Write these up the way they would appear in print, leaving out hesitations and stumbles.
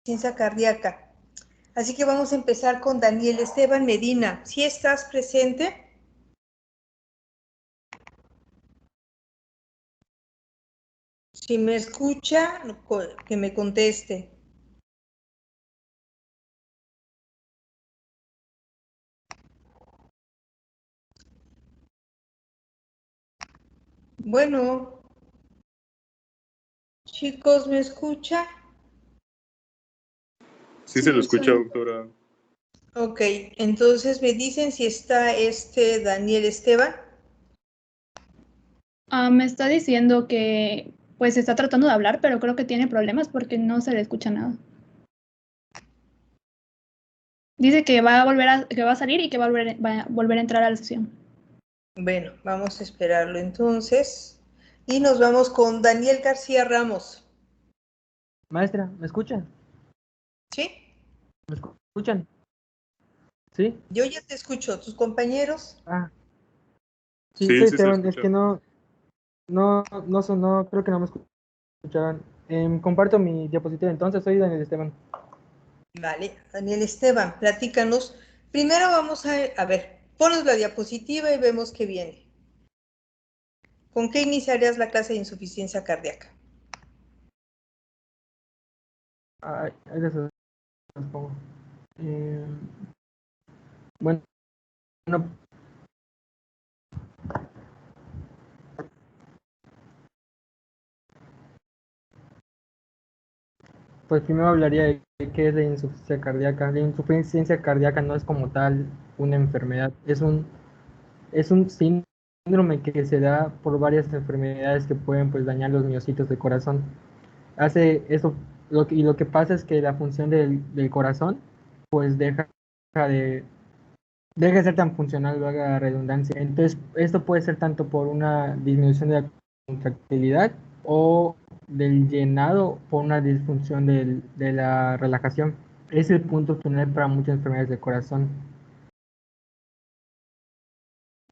insuficiencia cardíaca. Así que vamos a empezar con Daniel Esteban Medina. ¿Sí estás presente? Si me escucha, que me conteste. Bueno, chicos, ¿me escucha? Sí, se lo escucha, doctora. Ok, entonces me dicen si está Daniel Esteban. Me está diciendo que pues está tratando de hablar, pero creo que tiene problemas porque no se le escucha nada. Dice que va a salir y que va a volver a entrar a la sesión. Bueno, vamos a esperarlo entonces. Y nos vamos con Daniel García Ramos. Maestra, ¿me escuchan? ¿Sí? ¿Me escuchan? ¿Sí? Yo ya te escucho. ¿Tus compañeros? Sí, Sí, soy sí se Esteban, es escucha. que no sonó, creo que no me escuchaban. Comparto mi diapositiva entonces, soy Daniel Esteban. Vale, Daniel Esteban, platícanos. Primero vamos a ver, ponos la diapositiva y vemos qué viene. ¿Con qué iniciarías la clase de insuficiencia cardíaca? Ahí les pongo. Bueno, pues primero hablaría de qué es la insuficiencia cardíaca. La insuficiencia cardíaca no es como tal una enfermedad, es un síndrome que se da por varias enfermedades que pueden pues dañar los miocitos del corazón. Hace eso, lo que pasa es que la función del corazón pues deja de ser tan funcional, valga la redundancia. Entonces, esto puede ser tanto por una disminución de la contractilidad o del llenado por una disfunción de la relajación. Es el punto final para muchas enfermedades del corazón.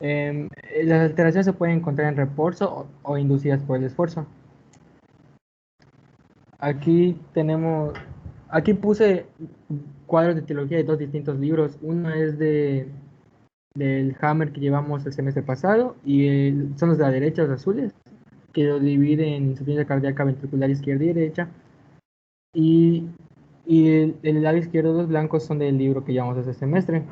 Las alteraciones se pueden encontrar en reposo o inducidas por el esfuerzo. Aquí puse cuadros de teología de dos distintos libros. Uno es del Hammer que llevamos el semestre pasado y son los de la derecha, los azules, que lo dividen en insuficiencia cardíaca ventricular izquierda y derecha. Y, el lado izquierdo, los blancos, son del libro que llevamos este semestre.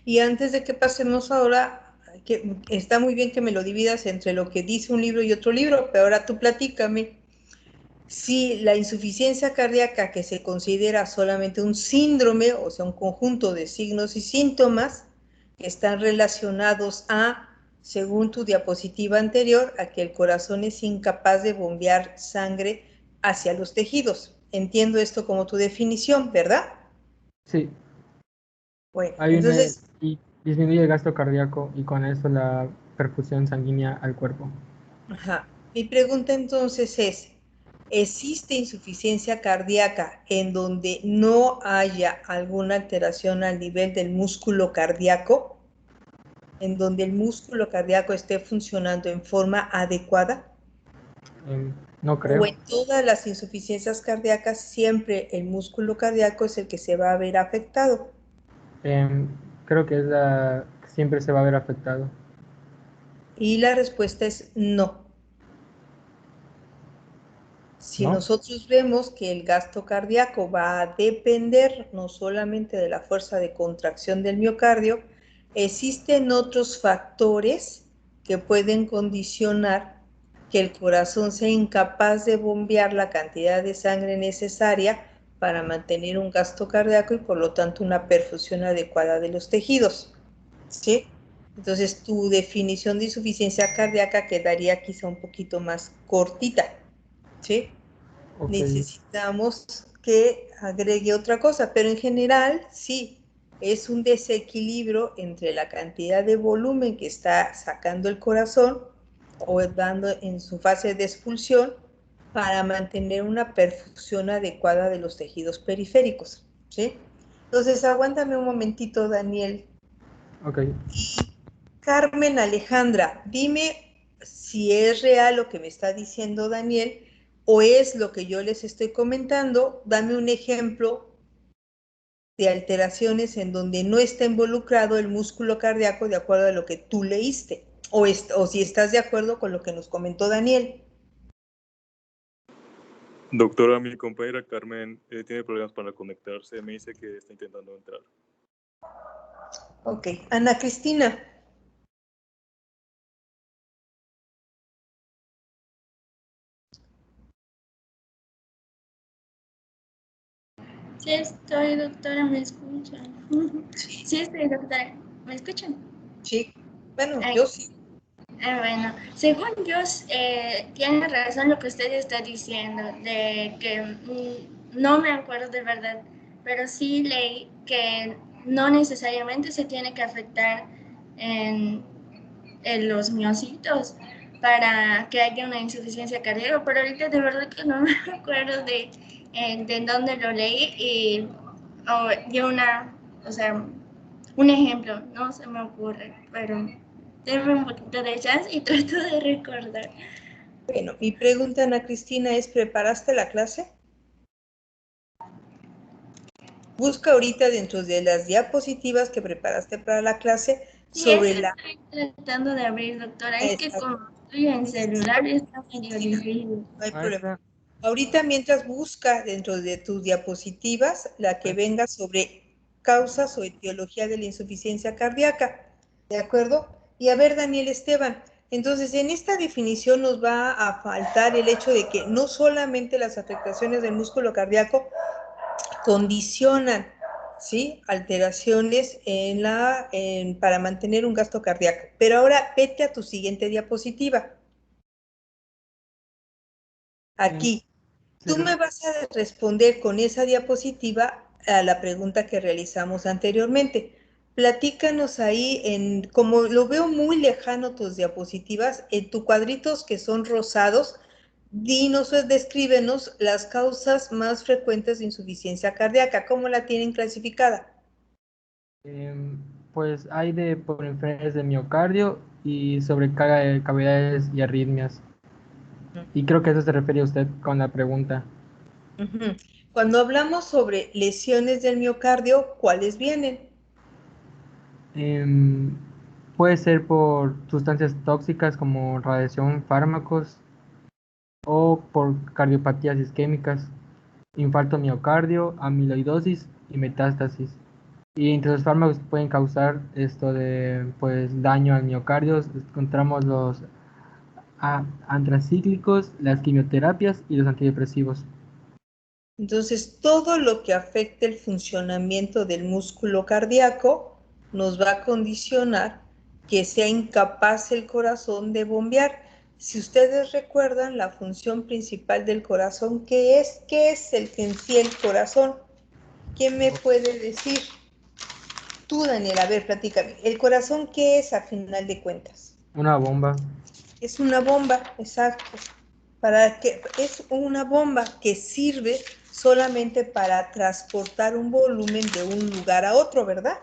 Y antes de que pasemos ahora, que está muy bien que me lo dividas entre lo que dice un libro y otro libro, pero ahora tú platícame si la insuficiencia cardíaca, que se considera solamente un síndrome, o sea, un conjunto de signos y síntomas que están relacionados a, según tu diapositiva anterior, a que el corazón es incapaz de bombear sangre hacia los tejidos. Entiendo esto como tu definición, ¿verdad? Sí, Bueno, hay entonces, y disminuye el gasto cardíaco y con eso la perfusión sanguínea al cuerpo. ajá. Mi pregunta entonces es, ¿existe insuficiencia cardíaca en donde no haya alguna alteración al nivel del músculo cardíaco? ¿En donde el músculo cardíaco esté funcionando en forma adecuada? No ¿O creo. en todas las insuficiencias cardíacas siempre el músculo cardíaco es el que se va a ver afectado? Creo que siempre se va a ver afectado. Y la respuesta es no. Si ¿No? nosotros vemos que el gasto cardíaco va a depender no solamente de la fuerza de contracción del miocardio, existen otros factores que pueden condicionar que el corazón sea incapaz de bombear la cantidad de sangre necesaria para mantener un gasto cardíaco y por lo tanto una perfusión adecuada de los tejidos. ¿Sí? Entonces tu definición de insuficiencia cardíaca quedaría quizá un poquito más cortita. ¿Sí? Ok. Necesitamos que agregue otra cosa, pero en general sí, es un desequilibrio entre la cantidad de volumen que está sacando el corazón o dando en su fase de expulsión para mantener una perfusión adecuada de los tejidos periféricos, ¿sí? Entonces, aguántame un momentito, Daniel. Ok. Y Carmen Alejandra, dime si es real lo que me está diciendo Daniel, o es lo que yo les estoy comentando, dame un ejemplo de alteraciones en donde no está involucrado el músculo cardíaco de acuerdo a lo que tú leíste, o si estás de acuerdo con lo que nos comentó Daniel. Doctora, mi compañera Carmen tiene problemas para conectarse. Me dice que está intentando entrar. Ok, Ana Cristina. Sí estoy, doctora, ¿me escuchan? Sí estoy, doctora, ¿me escuchan? Sí, bueno, yo sí. Bueno, según yo, tiene razón lo que usted está diciendo, de que no me acuerdo de verdad, pero sí leí que no necesariamente se tiene que afectar en los miocitos para que haya una insuficiencia cardíaca, pero ahorita de verdad que no me acuerdo de dónde lo leí y dio un ejemplo, no se me ocurre, pero denme un poquito de chance y trato de recordar. Bueno, mi pregunta, Ana Cristina, es, ¿preparaste la clase? Busca ahorita dentro de las diapositivas que preparaste para la clase sobre Sí, estoy tratando de abrir, doctora. Es que como estoy en celular está medio difícil. No hay problema. Ahorita mientras busca dentro de tus diapositivas la que venga sobre causas o etiología de la insuficiencia cardíaca, ¿de acuerdo? Y a ver, Daniel Esteban, entonces en esta definición nos va a faltar el hecho de que no solamente las afectaciones del músculo cardíaco condicionan, ¿sí?, alteraciones para mantener un gasto cardíaco. Pero ahora vete a tu siguiente diapositiva. Aquí. Tú me vas a responder con esa diapositiva a la pregunta que realizamos anteriormente. Platícanos ahí, como lo veo muy lejano tus diapositivas, en tus cuadritos que son rosados, descríbenos las causas más frecuentes de insuficiencia cardíaca. ¿Cómo la tienen clasificada? Pues hay por enfermedades de miocardio y sobrecarga de cavidades y arritmias. Y creo que a eso se refería usted con la pregunta. Cuando hablamos sobre lesiones del miocardio, ¿cuáles vienen? Puede ser por sustancias tóxicas como radiación, fármacos o por cardiopatías isquémicas, infarto miocardio, amiloidosis y metástasis. Y entre los fármacos que pueden causar esto de daño al miocardio, encontramos los antracíclicos, las quimioterapias y los antidepresivos. Entonces, todo lo que afecte el funcionamiento del músculo cardíaco nos va a condicionar que sea incapaz el corazón de bombear. Si ustedes recuerdan la función principal del corazón, ¿qué es? ¿Qué es el que en sí el corazón? ¿Quién me puede decir? Tú, Daniel, a ver, platícame. ¿El corazón qué es a final de cuentas? Una bomba. Es una bomba, exacto. Es una bomba que sirve solamente para transportar un volumen de un lugar a otro, ¿verdad?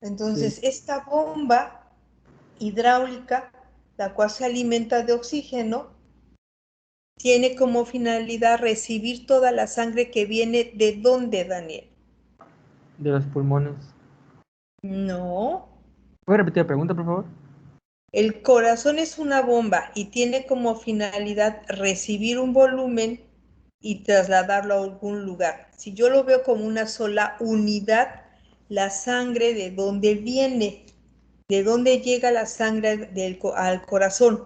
Entonces, esta bomba hidráulica, la cual se alimenta de oxígeno, tiene como finalidad recibir toda la sangre que viene ¿de dónde, Daniel? De los pulmones. No. ¿Puede repetir la pregunta, por favor? El corazón es una bomba y tiene como finalidad recibir un volumen y trasladarlo a algún lugar. Si yo lo veo como una sola unidad, la sangre de dónde viene, de dónde llega la sangre al corazón,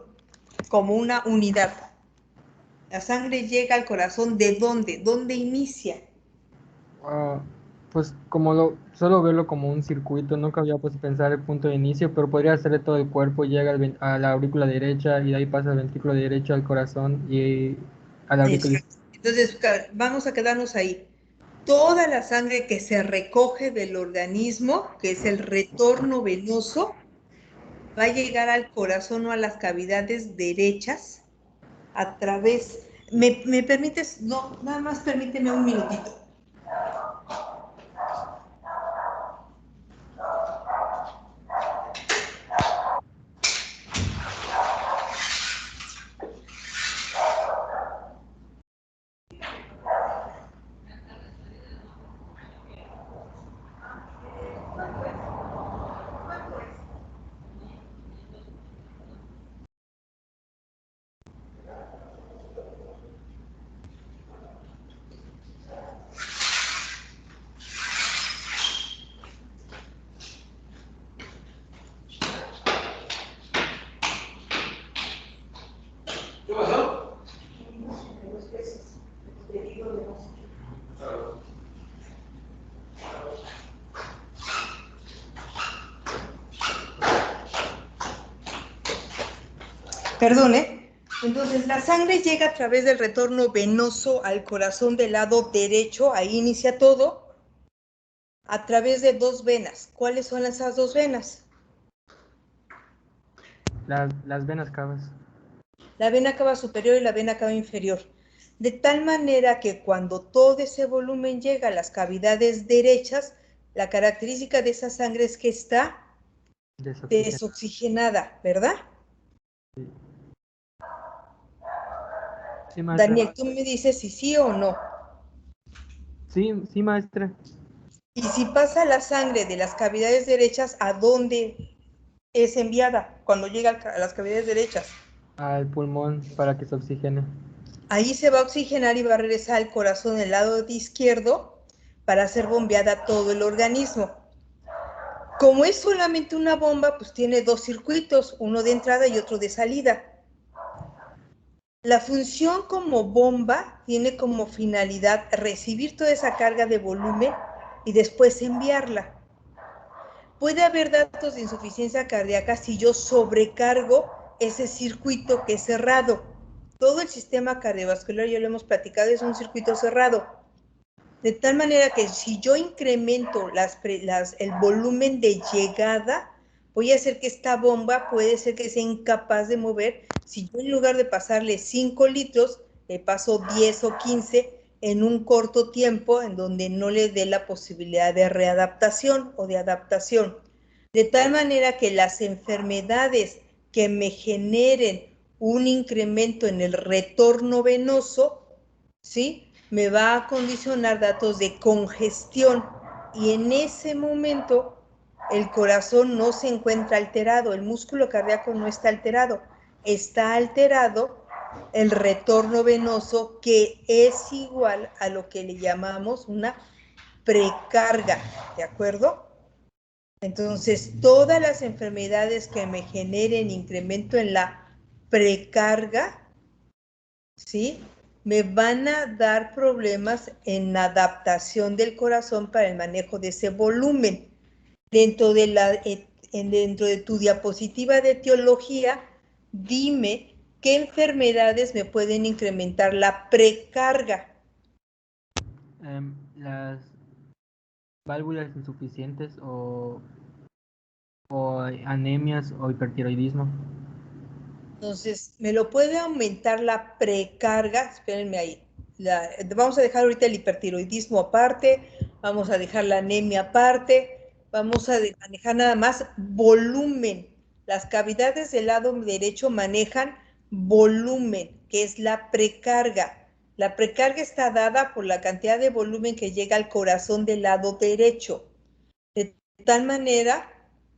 como una unidad. La sangre llega al corazón ¿de dónde? ¿Dónde inicia? Pues solo verlo como un circuito, nunca había puesto a pensar el punto de inicio, pero podría ser de todo el cuerpo, llega a la aurícula derecha y de ahí pasa al ventrículo derecho al corazón y a la aurícula. Entonces, vamos a quedarnos ahí. Toda la sangre que se recoge del organismo, que es el retorno venoso, va a llegar al corazón o a las cavidades derechas a través. ¿Me permites? No, nada más permíteme un minutito. Perdone. Entonces, la sangre llega a través del retorno venoso al corazón del lado derecho, ahí inicia todo, a través de dos venas. ¿Cuáles son esas dos venas? Las venas cavas. La vena cava superior y la vena cava inferior. De tal manera que cuando todo ese volumen llega a las cavidades derechas, la característica de esa sangre es que está desoxigenada, ¿verdad? Sí. Sí, maestra. Daniel, tú me dices si sí o no. Sí, sí, maestra. Y si pasa la sangre de las cavidades derechas, ¿a dónde es enviada cuando llega a las cavidades derechas? Al pulmón para que se oxigene. Ahí se va a oxigenar y va a regresar al corazón del lado izquierdo para ser bombeada a todo el organismo. Como es solamente una bomba, pues tiene dos circuitos, uno de entrada y otro de salida. La función como bomba tiene como finalidad recibir toda esa carga de volumen y después enviarla. Puede haber datos de insuficiencia cardíaca si yo sobrecargo ese circuito que es cerrado. Todo el sistema cardiovascular, ya lo hemos platicado, es un circuito cerrado. De tal manera que si yo incremento el volumen de llegada, voy a hacer que esta bomba puede ser que sea incapaz de mover. Si yo en lugar de pasarle 5 litros, le paso 10 o 15 en un corto tiempo, en donde no le dé la posibilidad de readaptación o de adaptación. De tal manera que las enfermedades que me generen un incremento en el retorno venoso, ¿sí?, me va a condicionar datos de congestión, y en ese momento el corazón no se encuentra alterado, el músculo cardíaco no está alterado, está alterado el retorno venoso, que es igual a lo que le llamamos una precarga, ¿de acuerdo? Entonces, todas las enfermedades que me generen incremento en la precarga, ¿sí?, me van a dar problemas en la adaptación del corazón para el manejo de ese volumen. Dentro de tu diapositiva de etiología, dime qué enfermedades me pueden incrementar la precarga. Las válvulas insuficientes o anemias o hipertiroidismo. Entonces, ¿me lo puede aumentar la precarga? Espérenme ahí. Vamos a dejar ahorita el hipertiroidismo aparte, vamos a dejar la anemia aparte, vamos a manejar nada más volumen. Las cavidades del lado derecho manejan volumen, que es la precarga. La precarga está dada por la cantidad de volumen que llega al corazón del lado derecho. De tal manera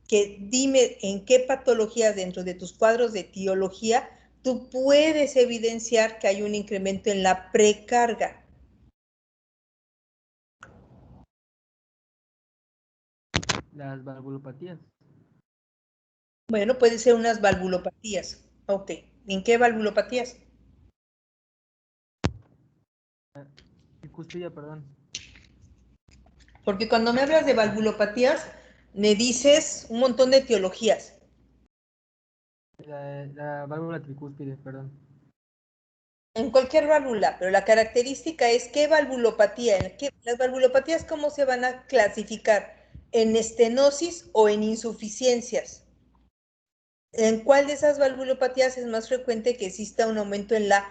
que dime en qué patologías dentro de tus cuadros de etiología tú puedes evidenciar que hay un incremento en la precarga. Las valvulopatías. Bueno, puede ser unas valvulopatías. Ok, ¿en qué valvulopatías? Tricuspidia, perdón. Porque cuando me hablas de valvulopatías, me dices un montón de etiologías. La válvula tricúspide, perdón. En cualquier válvula, pero la característica es qué valvulopatía. Las valvulopatías, ¿cómo se van a clasificar? ¿En estenosis o en insuficiencias? ¿En cuál de esas valvulopatías es más frecuente que exista un aumento en la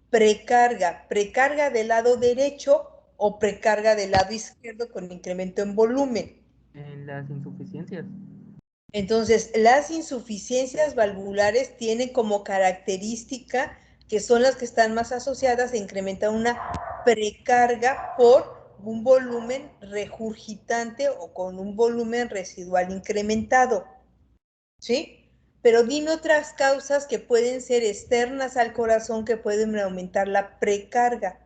precarga? ¿Precarga del lado derecho o precarga del lado izquierdo con incremento en volumen? En las insuficiencias. Entonces, las insuficiencias valvulares tienen como característica que son las que están más asociadas a incrementar una precarga por un volumen regurgitante o con un volumen residual incrementado, ¿sí? Pero dime otras causas que pueden ser externas al corazón que pueden aumentar la precarga.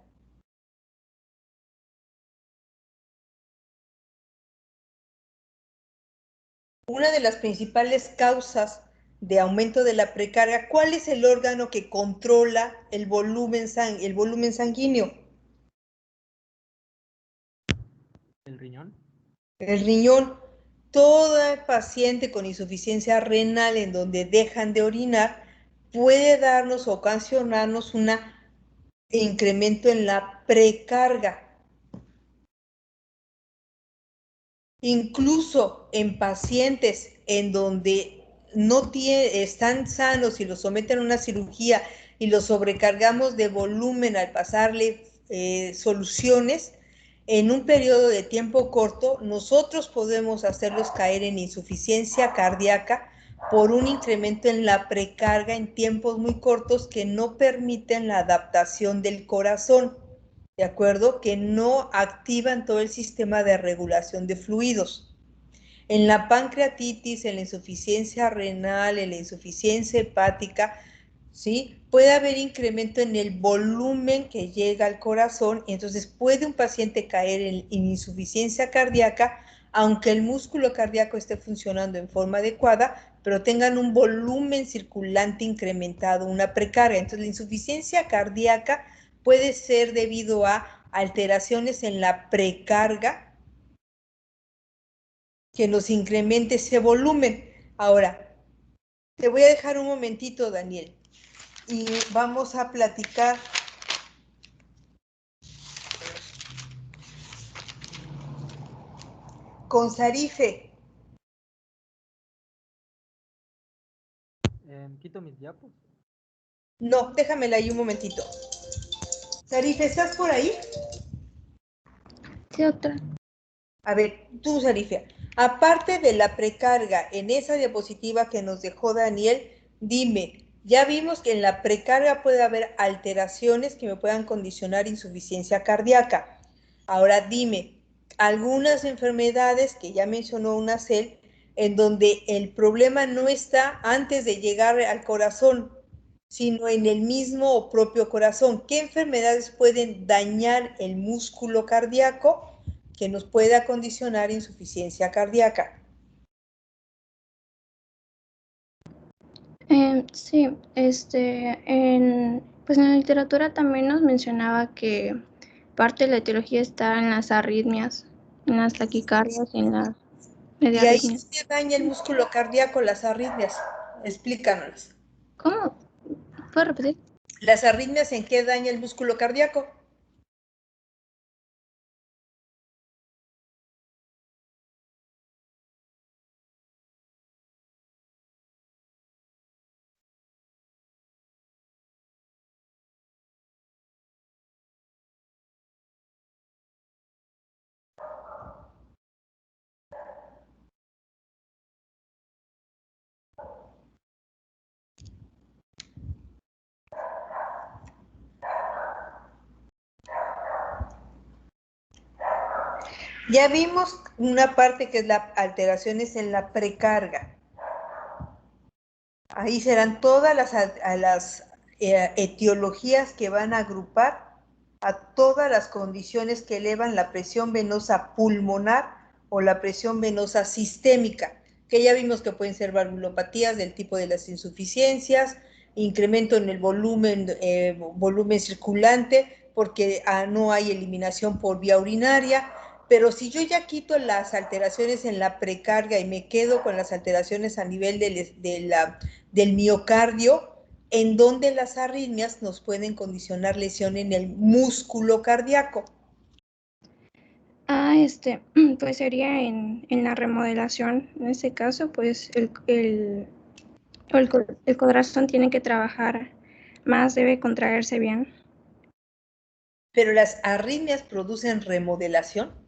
Una de las principales causas de aumento de la precarga, ¿cuál es el órgano que controla el volumen sanguíneo? ¿El riñón? El riñón. Todo paciente con insuficiencia renal en donde dejan de orinar puede darnos o ocasionarnos un incremento en la precarga. Incluso en pacientes en donde no están sanos y los someten a una cirugía y los sobrecargamos de volumen al pasarle soluciones, en un periodo de tiempo corto, nosotros podemos hacerlos caer en insuficiencia cardíaca por un incremento en la precarga en tiempos muy cortos que no permiten la adaptación del corazón, ¿de acuerdo? Que no activan todo el sistema de regulación de fluidos. En la pancreatitis, en la insuficiencia renal, en la insuficiencia hepática, ¿sí? Puede haber incremento en el volumen que llega al corazón, y entonces puede un paciente caer en insuficiencia cardíaca, aunque el músculo cardíaco esté funcionando en forma adecuada, pero tengan un volumen circulante incrementado, una precarga. Entonces la insuficiencia cardíaca puede ser debido a alteraciones en la precarga que nos incremente ese volumen. Ahora, te voy a dejar un momentito, Daniel, y vamos a platicar con Sarife. Quito mis diapos. No, déjamela ahí un momentito. Sarife, ¿estás por ahí? Sí, doctora. A ver, tú, Sarife, aparte de la precarga en esa diapositiva que nos dejó Daniel, dime, ya vimos que en la precarga puede haber alteraciones que me puedan condicionar insuficiencia cardíaca. Ahora dime, algunas enfermedades que ya mencionó Unacel, en donde el problema no está antes de llegar al corazón, sino en el mismo o propio corazón. ¿Qué enfermedades pueden dañar el músculo cardíaco que nos pueda condicionar insuficiencia cardíaca? Sí, pues en la literatura también nos mencionaba que parte de la etiología está en las arritmias, en las taquicardias y en las Y ahí arritmias. se daña el músculo cardíaco, las arritmias. Explícanos. ¿Cómo? ¿Puedo repetir? ¿Las arritmias en qué daña el músculo cardíaco? Ya vimos una parte que es las alteraciones en la precarga. Ahí serán todas las etiologías que van a agrupar a todas las condiciones que elevan la presión venosa pulmonar o la presión venosa sistémica, que ya vimos que pueden ser valvulopatías del tipo de las insuficiencias, incremento en el volumen circulante, porque no hay eliminación por vía urinaria. Pero si yo ya quito las alteraciones en la precarga y me quedo con las alteraciones a nivel del miocardio, en donde las arritmias nos pueden condicionar lesión en el músculo cardíaco. Pues sería en la remodelación. En este caso, pues el corazón tiene que trabajar más, debe contraerse bien. Pero las arritmias producen remodelación.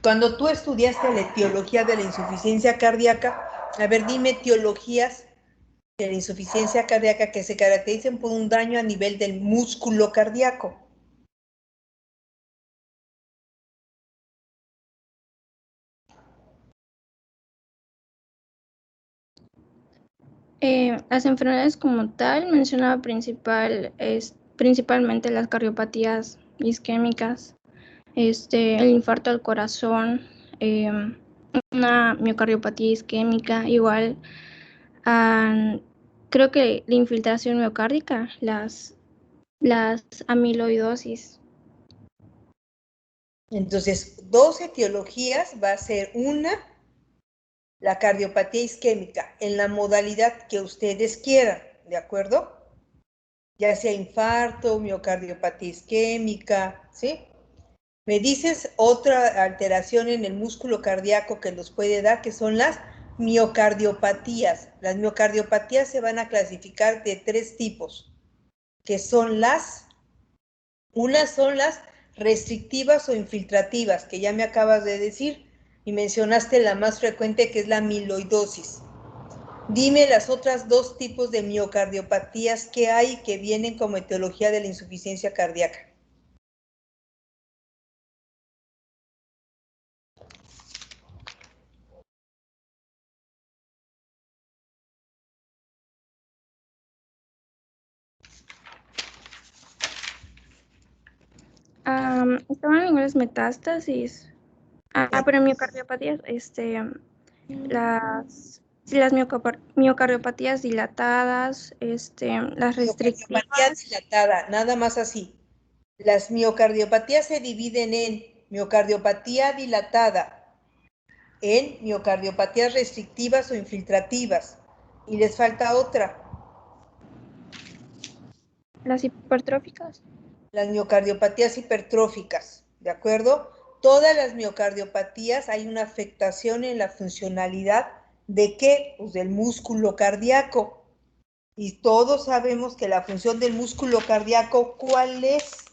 Cuando tú estudiaste la etiología de la insuficiencia cardíaca, a ver, dime etiologías de la insuficiencia cardíaca que se caractericen por un daño a nivel del músculo cardíaco. Las enfermedades como tal, mencionaba principalmente las cardiopatías isquémicas, el infarto al corazón, una miocardiopatía isquémica, igual creo que la infiltración miocárdica, las amiloidosis. Entonces, dos etiologías va a ser una, la cardiopatía isquémica, en la modalidad que ustedes quieran, ¿de acuerdo? Ya sea infarto, miocardiopatía isquémica, ¿sí? Me dices otra alteración en el músculo cardíaco que los puede dar, que son las miocardiopatías. Las miocardiopatías se van a clasificar de 3 tipos, que son unas son las restrictivas o infiltrativas, que ya me acabas de decir, y mencionaste la más frecuente, que es la amiloidosis. Dime las otras 2 tipos de miocardiopatías que hay que vienen como etiología de la insuficiencia cardíaca. Estaban en las metástasis. Pero miocardiopatías, las miocardiopatías dilatadas, las restrictivas. Miocardiopatías dilatada, nada más así. Las miocardiopatías se dividen en miocardiopatía dilatada, en miocardiopatías restrictivas o infiltrativas. Y les falta otra. Las hipertróficas. Las miocardiopatías hipertróficas, ¿de acuerdo? Todas las miocardiopatías hay una afectación en la funcionalidad ¿de qué? Pues del músculo cardíaco. Y todos sabemos que la función del músculo cardíaco, ¿cuál es?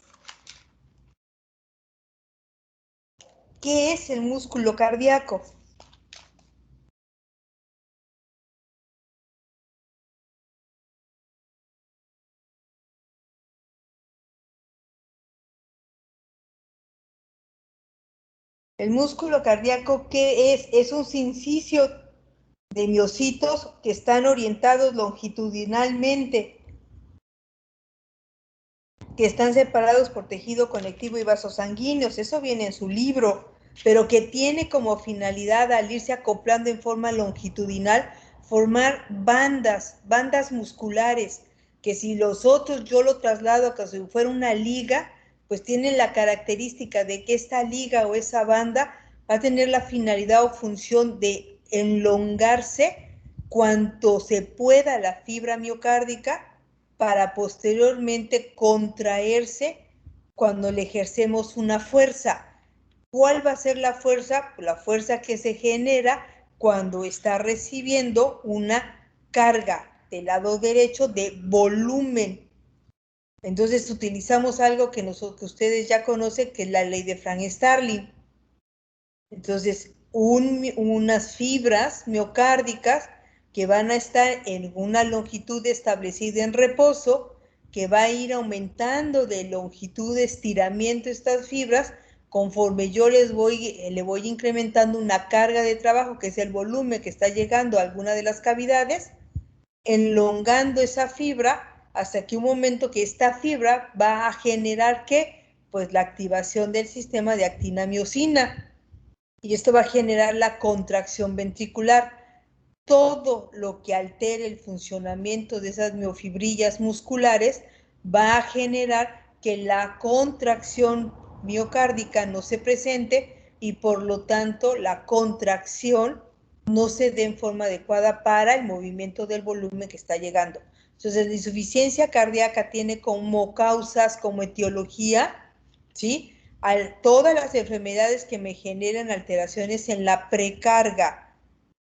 ¿Qué es el músculo cardíaco? El músculo cardíaco, ¿qué es? Es un sincicio de miocitos que están orientados longitudinalmente, que están separados por tejido conectivo y vasos sanguíneos. Eso viene en su libro, pero que tiene como finalidad, al irse acoplando en forma longitudinal, formar bandas musculares, que si los otros yo lo traslado a que si fuera una liga, pues tiene la característica de que esta liga o esa banda va a tener la finalidad o función de elongarse cuanto se pueda la fibra miocárdica para posteriormente contraerse cuando le ejercemos una fuerza. ¿Cuál va a ser la fuerza? La fuerza que se genera cuando está recibiendo una carga del lado derecho de volumen. Entonces utilizamos algo que ustedes ya conocen, que es la ley de Frank-Starling. Entonces, unas fibras miocárdicas que van a estar en una longitud establecida en reposo, que va a ir aumentando de longitud de estiramiento estas fibras, conforme yo le voy incrementando una carga de trabajo, que es el volumen que está llegando a alguna de las cavidades, elongando esa fibra hasta que un momento que esta fibra va a generar, ¿qué? Pues la activación del sistema de actina-miocina. Y esto va a generar la contracción ventricular. Todo lo que altere el funcionamiento de esas miofibrillas musculares va a generar que la contracción miocárdica no se presente y por lo tanto la contracción no se dé en forma adecuada para el movimiento del volumen que está llegando. Entonces, la insuficiencia cardíaca tiene como causas, como etiología, ¿sí? Todas las enfermedades que me generan alteraciones en la precarga.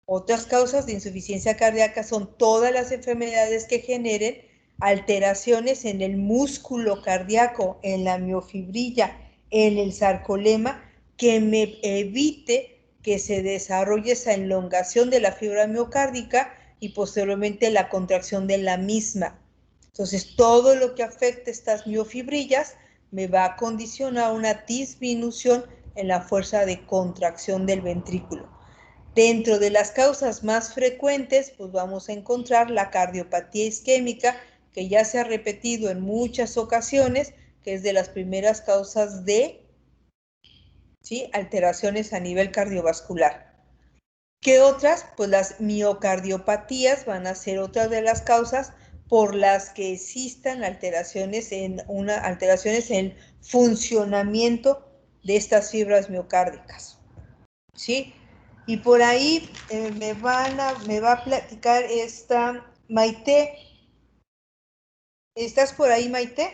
Otras causas de insuficiencia cardíaca son todas las enfermedades que generen alteraciones en el músculo cardíaco, en la miofibrilla, en el sarcolema, que me evite que se desarrolle esa elongación de la fibra miocárdica y posteriormente la contracción de la misma. Entonces, todo lo que afecte estas miofibrillas me va a condicionar una disminución en la fuerza de contracción del ventrículo. Dentro de las causas más frecuentes, pues vamos a encontrar la cardiopatía isquémica, que ya se ha repetido en muchas ocasiones, que es de las primeras causas de, ¿sí?, alteraciones a nivel cardiovascular. ¿Qué otras? Pues las miocardiopatías van a ser otras de las causas por las que existan alteraciones en funcionamiento de estas fibras miocárdicas, ¿sí? Y por ahí me va a platicar esta Maite. ¿Estás por ahí, Maite?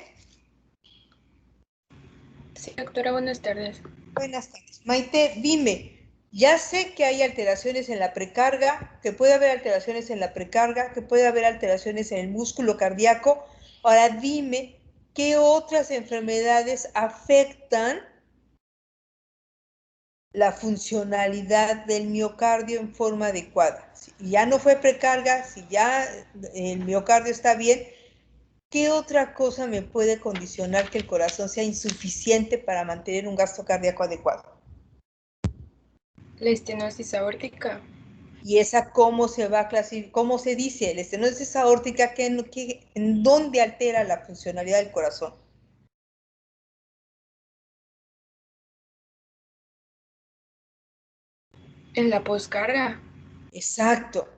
Sí, doctora, buenas tardes. Buenas tardes. Maite, dime, ya sé que hay alteraciones en la precarga, que puede haber alteraciones en la precarga, que puede haber alteraciones en el músculo cardíaco. Ahora dime, ¿qué otras enfermedades afectan la funcionalidad del miocardio en forma adecuada? Si ya no fue precarga, si ya el miocardio está bien, ¿qué otra cosa me puede condicionar que el corazón sea insuficiente para mantener un gasto cardíaco adecuado? La estenosis aórtica. ¿Y esa cómo se va a clasificar? ¿Cómo se dice? La estenosis aórtica, ¿en dónde altera la funcionalidad del corazón? En la poscarga. Exacto.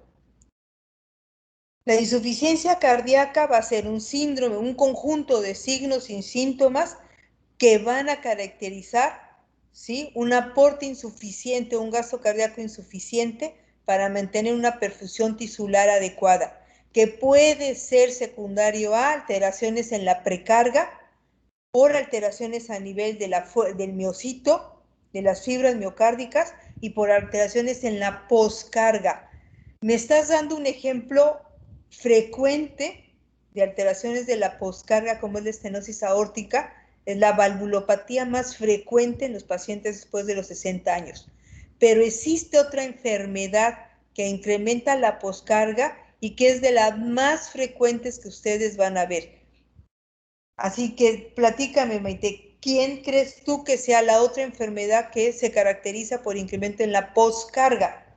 La insuficiencia cardíaca va a ser un síndrome, un conjunto de signos y síntomas que van a caracterizar, ¿sí?, un aporte insuficiente, un gasto cardíaco insuficiente para mantener una perfusión tisular adecuada, que puede ser secundario a alteraciones en la precarga, por alteraciones a nivel del miocito, de las fibras miocárdicas, y por alteraciones en la poscarga. Me estás dando un ejemplo frecuente de alteraciones de la poscarga, como es la estenosis aórtica. Es la valvulopatía más frecuente en los pacientes después de los 60 años. Pero existe otra enfermedad que incrementa la poscarga y que es de las más frecuentes que ustedes van a ver. Así que platícame, Maite, ¿quién crees tú que sea la otra enfermedad que se caracteriza por incremento en la poscarga?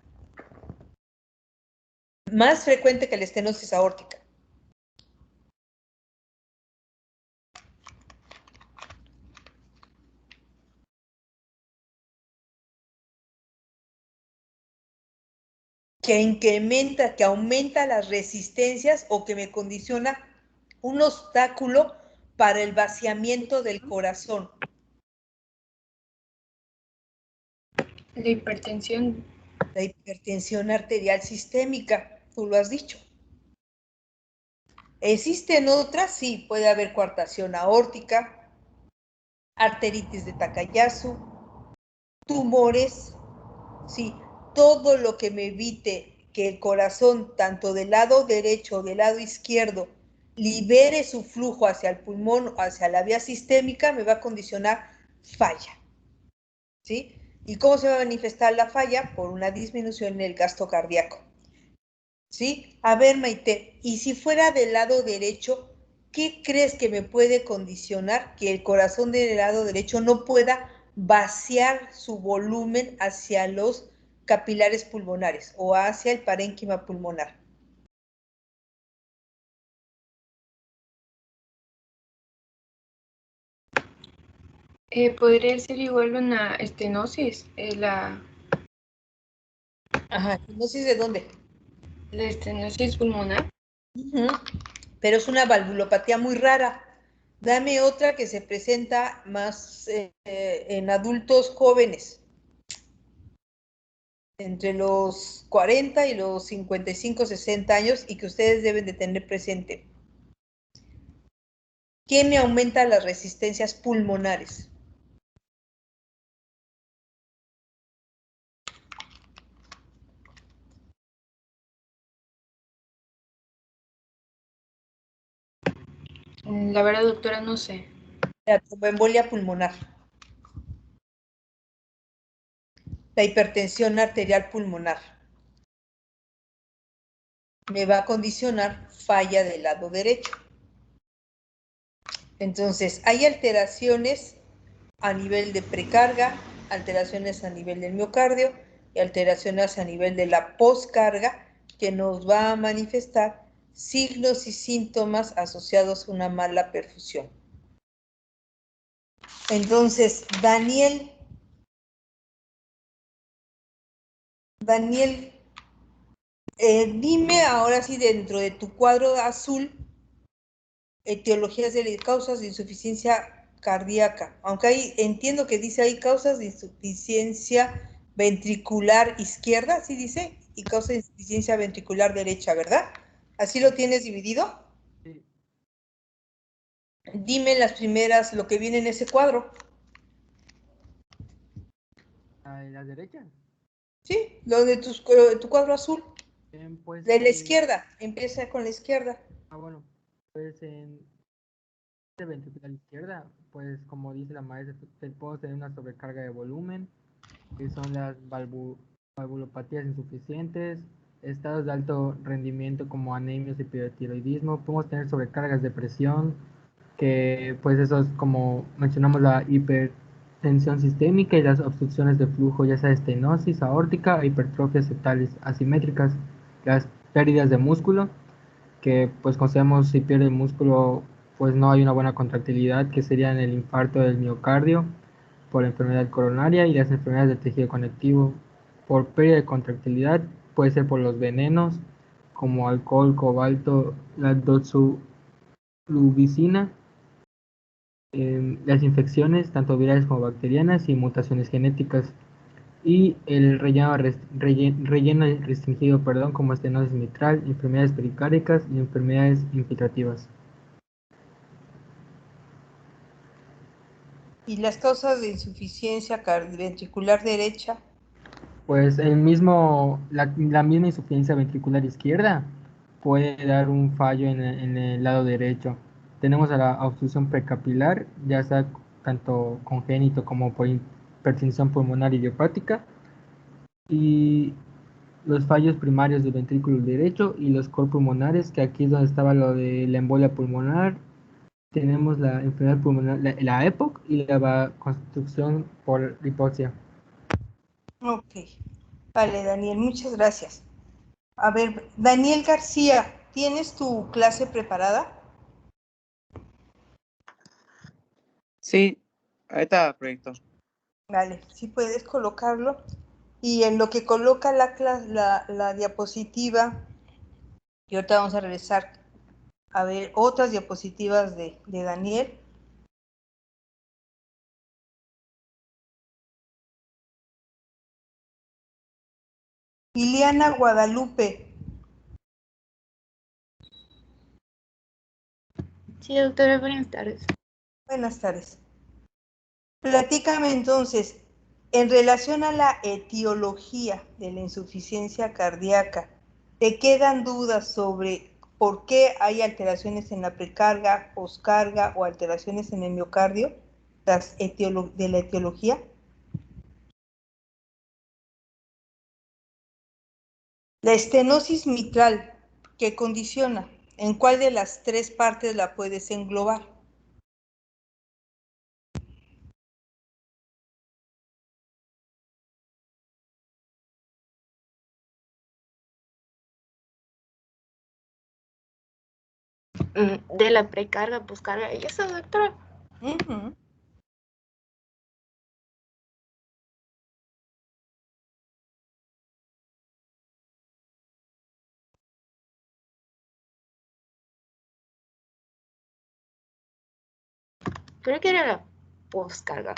Más frecuente que la estenosis aórtica. Que incrementa, que aumenta las resistencias o que me condiciona un obstáculo para el vaciamiento del corazón. La hipertensión. La hipertensión arterial sistémica, tú lo has dicho. ¿Existen otras? Sí, puede haber coartación aórtica, arteritis de Takayasu, tumores, sí, todo lo que me evite que el corazón, tanto del lado derecho o del lado izquierdo, libere su flujo hacia el pulmón, hacia la vía sistémica, me va a condicionar falla, ¿sí? ¿Y cómo se va a manifestar la falla? Por una disminución en el gasto cardíaco, ¿sí? A ver, Maite, y si fuera del lado derecho, ¿qué crees que me puede condicionar que el corazón del lado derecho no pueda vaciar su volumen hacia los capilares pulmonares o hacia el parénquima pulmonar? Podría ser igual una estenosis. Ajá, ¿estenosis de dónde? La estenosis pulmonar. Pero es una valvulopatía muy rara. Dame otra que se presenta más en adultos jóvenes, entre los 40 y los 55, 60 años, y que ustedes deben de tener presente. ¿Quién me aumenta las resistencias pulmonares? La verdad, doctora, no sé. La tromboembolia pulmonar. La hipertensión arterial pulmonar. Me va a condicionar falla del lado derecho. Entonces, hay alteraciones a nivel de precarga, alteraciones a nivel del miocardio y alteraciones a nivel de la poscarga que nos va a manifestar signos y síntomas asociados a una mala perfusión. Entonces, Daniel, dime ahora sí, dentro de tu cuadro azul, etiologías de causas de insuficiencia cardíaca, aunque ahí entiendo que dice ahí causas de insuficiencia ventricular izquierda, ¿sí dice? Y causa de insuficiencia ventricular derecha, ¿verdad? ¿Así lo tienes dividido? Sí. Dime las primeras, lo que viene en ese cuadro. ¿La derecha? Sí, lo de tu cuadro azul. Pues, De la izquierda, empieza con la izquierda. bueno, pues en ventricular izquierda, pues como dice la maestra, podemos tener una sobrecarga de volumen, que son las valvulopatías insuficientes, estados de alto rendimiento como anemias y hipertiroidismo, podemos tener sobrecargas de presión, que pues eso es como mencionamos la hipertensión sistémica y las obstrucciones de flujo, ya sea estenosis aórtica, hipertrofias septales asimétricas, las pérdidas de músculo, que pues consideramos si pierde el músculo pues no hay una buena contractilidad, que serían el infarto del miocardio por enfermedad coronaria y las enfermedades del tejido conectivo por pérdida de contractilidad, puede ser por los venenos como alcohol, cobalto, la doxorubicina, las infecciones tanto virales como bacterianas y mutaciones genéticas, y el relleno restringido, perdón, como estenosis mitral, enfermedades pericárdicas y enfermedades infiltrativas. ¿Y las causas de insuficiencia ventricular derecha? Pues la misma insuficiencia ventricular izquierda puede dar un fallo en el lado derecho. Tenemos a la obstrucción precapilar, ya sea tanto congénito como por hipertensión pulmonar idiopática, y los fallos primarios del ventrículo derecho y los corpulmonares, que aquí es donde estaba lo de la embolia pulmonar. Tenemos la enfermedad pulmonar, la EPOC y la vasoconstricción por hipoxia. Ok. Vale, Daniel, muchas gracias. A ver, Daniel García, ¿tienes tu clase preparada? Sí, ahorita proyecto. Vale, sí puedes colocarlo. Y en lo que coloca la diapositiva, y ahorita vamos a regresar a ver otras diapositivas de Daniel. Liliana Guadalupe. Sí, doctora, buenas tardes. Buenas tardes. Platícame entonces, en relación a la etiología de la insuficiencia cardíaca, ¿te quedan dudas sobre por qué hay alteraciones en la precarga, poscarga o alteraciones en el miocardio de la etiología? La estenosis mitral, ¿qué condiciona? ¿En cuál de las tres partes la puedes englobar? De la precarga, poscarga, ¿y eso, doctora? Creo que era la poscarga.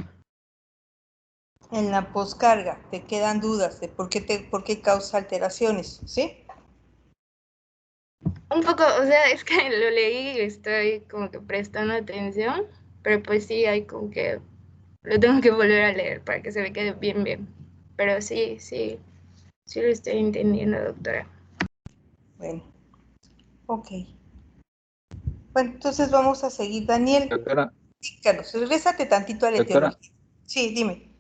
En la poscarga te quedan dudas de por qué causa alteraciones, ¿sí? Un poco, o sea, es que lo leí y estoy como que prestando atención, pero pues sí, hay como que lo tengo que volver a leer para que se me quede bien. Pero sí lo estoy entendiendo, doctora. Bueno, ok. Bueno, entonces vamos a seguir. Daniel, Doctora, díganos, regrésate tantito a la doctora, etiología. Sí, dime.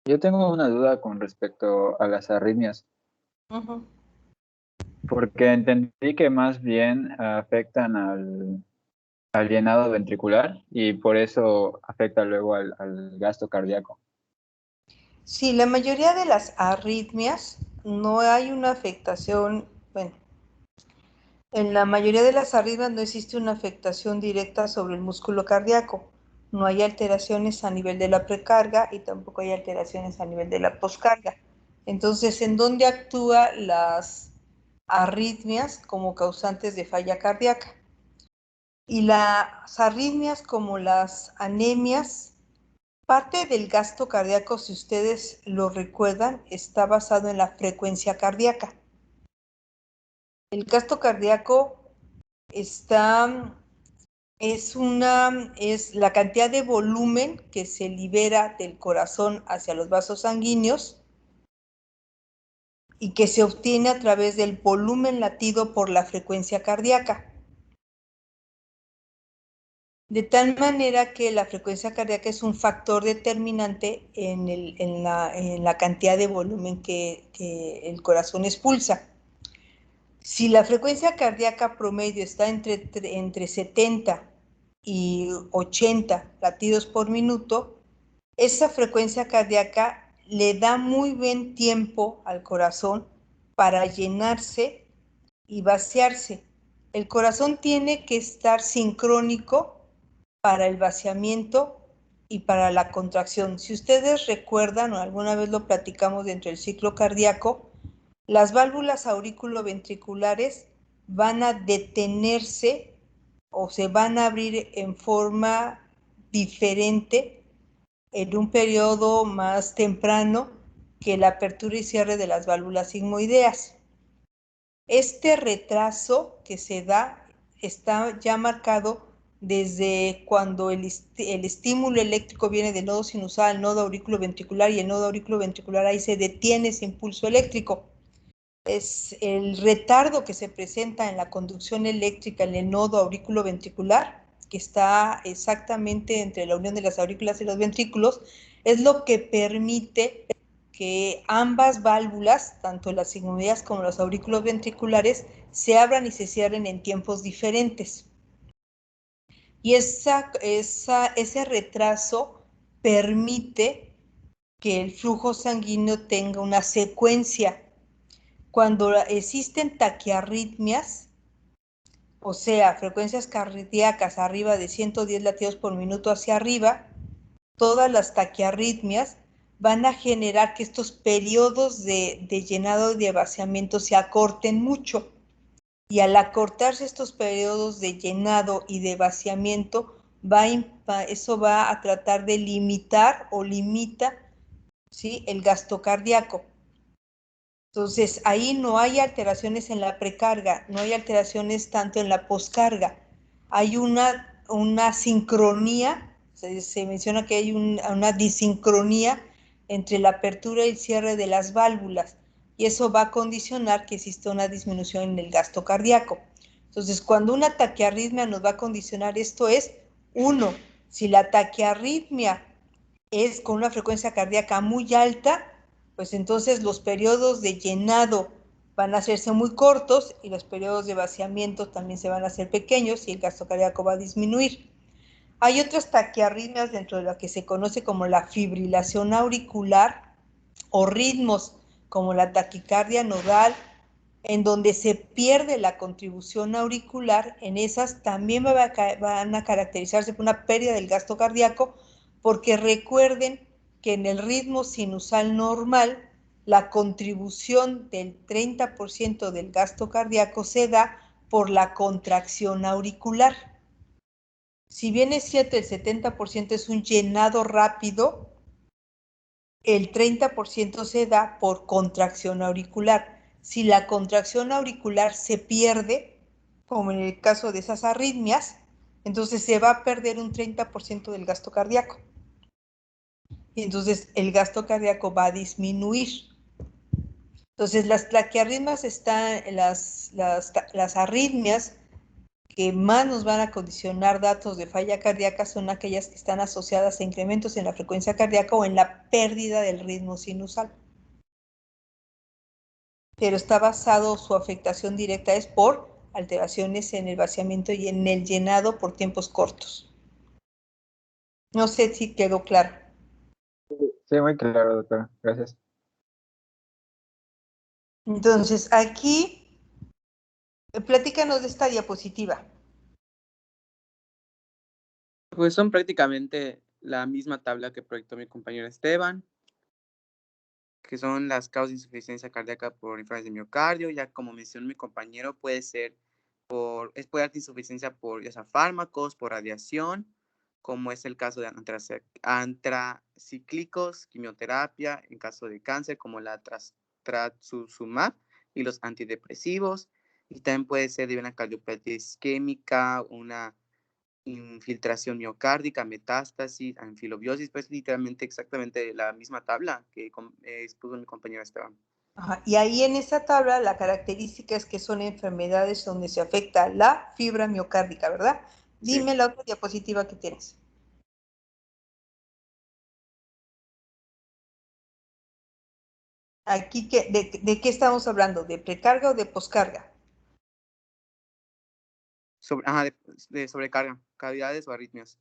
yo tengo una duda con respecto a las arritmias, Ujú. porque entendí que más bien afectan al llenado ventricular y por eso afecta luego al gasto cardíaco. Sí, la mayoría de las arritmias no hay una afectación, bueno, en la mayoría de las arritmias no existe una afectación directa sobre el músculo cardíaco. No hay alteraciones a nivel de la precarga y tampoco hay alteraciones a nivel de la poscarga. Entonces, ¿en dónde actúan las arritmias como causantes de falla cardíaca? Y las arritmias como las anemias, parte del gasto cardíaco, si ustedes lo recuerdan, está basado en la frecuencia cardíaca. El gasto cardíaco es la cantidad de volumen que se libera del corazón hacia los vasos sanguíneos y que se obtiene a través del volumen latido por la frecuencia cardíaca. De tal manera que la frecuencia cardíaca es un factor determinante en la cantidad de volumen que el corazón expulsa. Si la frecuencia cardíaca promedio está entre 70 y 80 latidos por minuto, esa frecuencia cardíaca le da muy buen tiempo al corazón para llenarse y vaciarse. El corazón tiene que estar sincrónico para el vaciamiento y para la contracción. Si ustedes recuerdan, o alguna vez lo platicamos dentro del ciclo cardíaco, las válvulas aurículo-ventriculares van a detenerse o se van a abrir en forma diferente en un periodo más temprano que la apertura y cierre de las válvulas sigmoideas. Este retraso que se da está ya marcado desde cuando el estímulo eléctrico viene del nodo sinusal al nodo auriculoventricular, y el nodo auriculoventricular ahí se detiene ese impulso eléctrico. Es el retardo que se presenta en la conducción eléctrica en el nodo auriculoventricular, que está exactamente entre la unión de las aurículas y los ventrículos, es lo que permite que ambas válvulas, tanto las sigmoideas como los aurículos ventriculares, se abran y se cierren en tiempos diferentes. Y ese retraso permite que el flujo sanguíneo tenga una secuencia. Cuando existen taquiarritmias, o sea, frecuencias cardíacas arriba de 110 latidos por minuto hacia arriba, todas las taquiarritmias van a generar que estos periodos de llenado y de vaciamiento se acorten mucho. Y al acortarse estos periodos de llenado y de vaciamiento, eso va a tratar de limitar o limita, ¿sí?, el gasto cardíaco. Entonces, ahí no hay alteraciones en la precarga, no hay alteraciones tanto en la poscarga. Hay una sincronía, se menciona que hay una disincronía entre la apertura y el cierre de las válvulas, y eso va a condicionar que exista una disminución en el gasto cardíaco. Entonces, cuando una taquiarritmia nos va a condicionar esto es, uno, si la taquiarritmia es con una frecuencia cardíaca muy alta, pues entonces los periodos de llenado van a hacerse muy cortos y los periodos de vaciamiento también se van a hacer pequeños y el gasto cardíaco va a disminuir. Hay otras taquiarritmias dentro de lo que se conoce como la fibrilación auricular o ritmos como la taquicardia nodal, en donde se pierde la contribución auricular. En esas también van a caracterizarse por una pérdida del gasto cardíaco, porque recuerden que en el ritmo sinusal normal, la contribución del 30% del gasto cardíaco se da por la contracción auricular. Si bien es cierto, el 70% es un llenado rápido, el 30% se da por contracción auricular. Si la contracción auricular se pierde, como en el caso de esas arritmias, entonces se va a perder un 30% del gasto cardíaco. Y entonces el gasto cardíaco va a disminuir. Entonces las taquiarritmias las arritmias que más nos van a condicionar datos de falla cardíaca son aquellas que están asociadas a incrementos en la frecuencia cardíaca o en la pérdida del ritmo sinusal. Pero está basado, su afectación directa es por alteraciones en el vaciamiento y en el llenado por tiempos cortos. No sé si quedó claro. Sí, muy claro, doctora. Gracias. Entonces, aquí, platícanos de esta diapositiva. Pues son prácticamente la misma tabla que proyectó mi compañero Esteban, que son las causas de insuficiencia cardíaca por infarto de miocardio. Ya como mencionó mi compañero, puede ser puede dar insuficiencia por ya sea fármacos, por radiación, como es el caso de antracíclicos, quimioterapia, en caso de cáncer, como la trastuzumab y los antidepresivos, y también puede ser de una cardiopatía isquémica, una infiltración miocárdica, metástasis, anfilobiosis, pues literalmente exactamente la misma tabla que expuso mi compañero Esteban. Ajá. Y ahí en esa tabla la característica es que son enfermedades donde se afecta la fibra miocárdica, ¿verdad? Dime Sí. la otra diapositiva que tienes. Aquí, ¿de qué estamos hablando? ¿De precarga o de poscarga? De sobrecarga, cavidades o arritmias.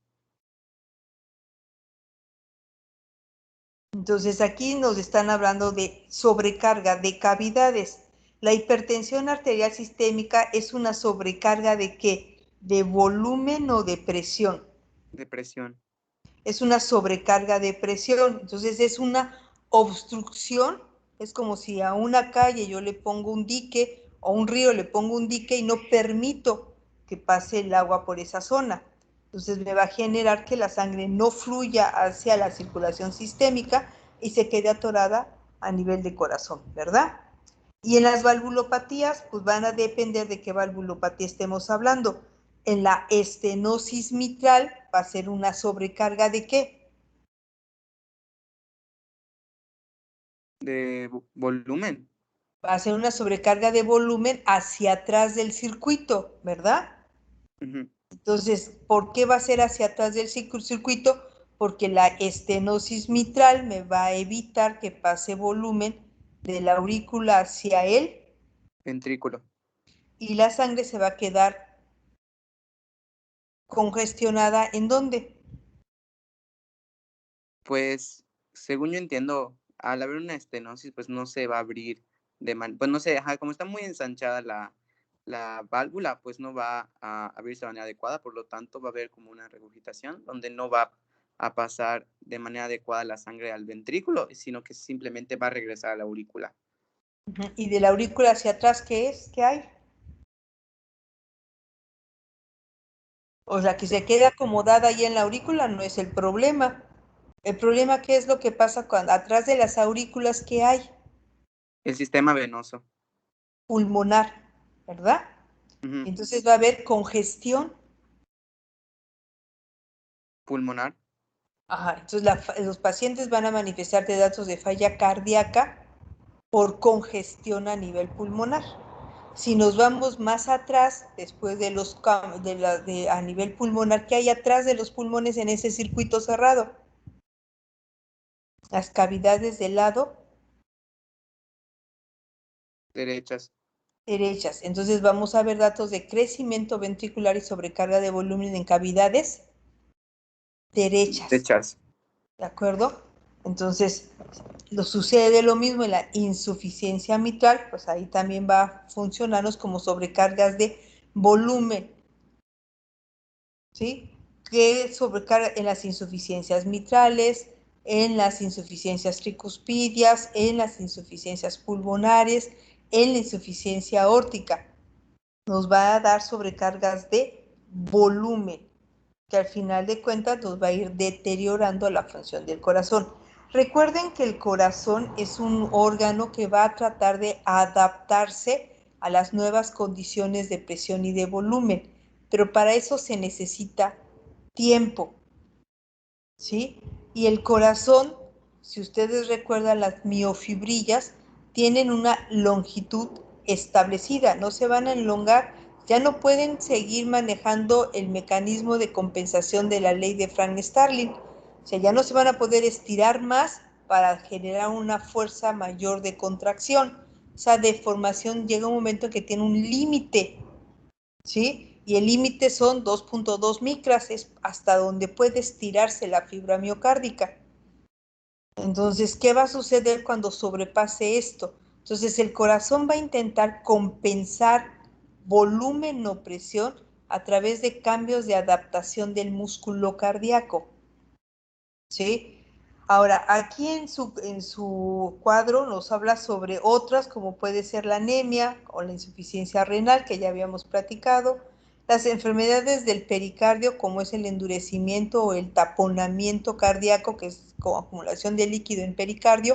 Entonces aquí nos están hablando de sobrecarga de cavidades. La hipertensión arterial sistémica es una sobrecarga ¿de qué? ¿De volumen o de presión? De presión. Es una sobrecarga de presión. Entonces es una obstrucción. Es como si a una calle yo le pongo un dique o a un río le pongo un dique y no permito que pase el agua por esa zona. Entonces me va a generar que la sangre no fluya hacia la circulación sistémica y se quede atorada a nivel de corazón, ¿verdad? Y en las valvulopatías, pues van a depender de qué valvulopatía estemos hablando. En la estenosis mitral va a ser una sobrecarga ¿de qué? De volumen. Va a ser una sobrecarga de volumen hacia atrás del circuito, ¿verdad? Uh-huh. Entonces, ¿por qué va a ser hacia atrás del circuito? Porque la estenosis mitral me va a evitar que pase volumen de la aurícula hacia el ventrículo. Y la sangre se va a quedar congestionada, ¿en dónde? Pues, según yo entiendo, al haber una estenosis, pues no se va a abrir pues no sé, como está muy ensanchada la válvula, pues no va a abrirse de manera adecuada, por lo tanto va a haber como una regurgitación donde no va a pasar de manera adecuada la sangre al ventrículo, sino que simplemente va a regresar a la aurícula. Y de la aurícula hacia atrás, ¿qué es? ¿Qué hay? O sea, que se quede acomodada ahí en la aurícula no es el problema. El problema, ¿qué es lo que pasa cuando atrás de las aurículas que hay? El sistema venoso. Pulmonar, ¿verdad? Uh-huh. Entonces va a haber congestión. Pulmonar. Ajá, entonces los pacientes van a manifestarte datos de falla cardíaca por congestión a nivel pulmonar. Si nos vamos más atrás, después de a nivel pulmonar, ¿qué hay atrás de los pulmones en ese circuito cerrado? Las cavidades del lado Derechas. Entonces vamos a ver datos de crecimiento ventricular y sobrecarga de volumen en cavidades derechas. ¿De acuerdo? Entonces, sucede lo mismo en la insuficiencia mitral, pues ahí también va a funcionarnos como sobrecargas de volumen. ¿Sí? Que sobrecarga en las insuficiencias mitrales, en las insuficiencias tricuspidias, en las insuficiencias pulmonares, en la insuficiencia aórtica. Nos va a dar sobrecargas de volumen, que al final de cuentas nos va a ir deteriorando la función del corazón. Recuerden que el corazón es un órgano que va a tratar de adaptarse a las nuevas condiciones de presión y de volumen, pero para eso se necesita tiempo, ¿sí? Y el corazón, si ustedes recuerdan, las miofibrillas tienen una longitud establecida, no se van a elongar, ya no pueden seguir manejando el mecanismo de compensación de la ley de Frank-Starling, o sea, ya no se van a poder estirar más para generar una fuerza mayor de contracción. Esa deformación llega un momento que tiene un límite, ¿sí? Y el límite son 2.2 micras, es hasta donde puede estirarse la fibra miocárdica. Entonces, ¿qué va a suceder cuando sobrepase esto? Entonces, el corazón va a intentar compensar volumen o presión a través de cambios de adaptación del músculo cardíaco, ¿sí? Ahora, aquí en su cuadro nos habla sobre otras, como puede ser la anemia o la insuficiencia renal, que ya habíamos platicado, las enfermedades del pericardio, como es el endurecimiento o el taponamiento cardíaco, que es como acumulación de líquido en pericardio,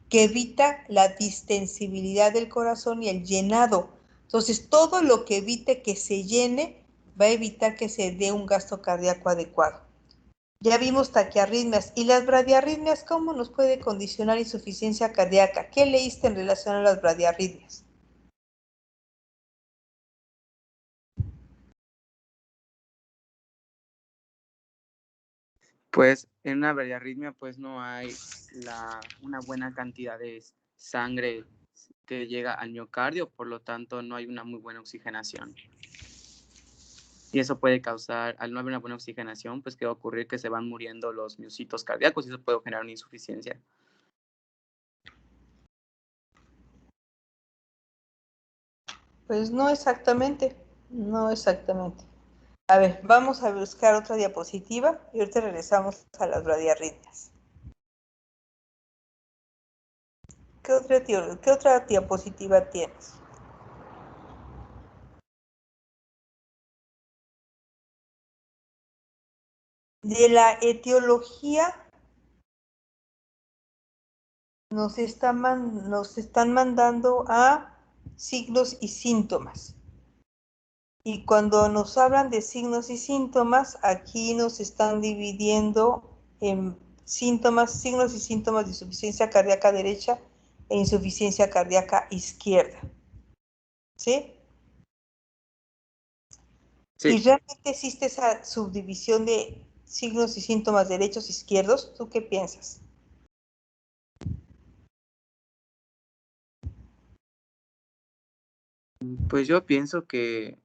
que evita la distensibilidad del corazón y el llenado. Entonces, todo lo que evite que se llene va a evitar que se dé un gasto cardíaco adecuado. Ya vimos taquiarritmias. ¿Y las bradiarritmias cómo nos puede condicionar insuficiencia cardíaca? ¿Qué leíste en relación a las bradiarritmias? Pues en una bradiarritmia pues no hay una buena cantidad de sangre que llega al miocardio, por lo tanto no hay una muy buena oxigenación. Y eso puede causar, al no haber una buena oxigenación, pues que va a ocurrir que se van muriendo los miocitos cardíacos y eso puede generar una insuficiencia. Pues no exactamente, no exactamente. A ver, vamos a buscar otra diapositiva y ahorita regresamos a las bradiarritmias. ¿Qué otra diapositiva tienes? De la etiología nos están mandando a signos y síntomas. Y cuando nos hablan de signos y síntomas, aquí nos están dividiendo en signos y síntomas de insuficiencia cardíaca derecha e insuficiencia cardíaca izquierda. ¿Sí? Sí. ¿Y realmente existe esa subdivisión de signos y síntomas derechos e izquierdos? ¿Tú qué piensas? Pues yo pienso que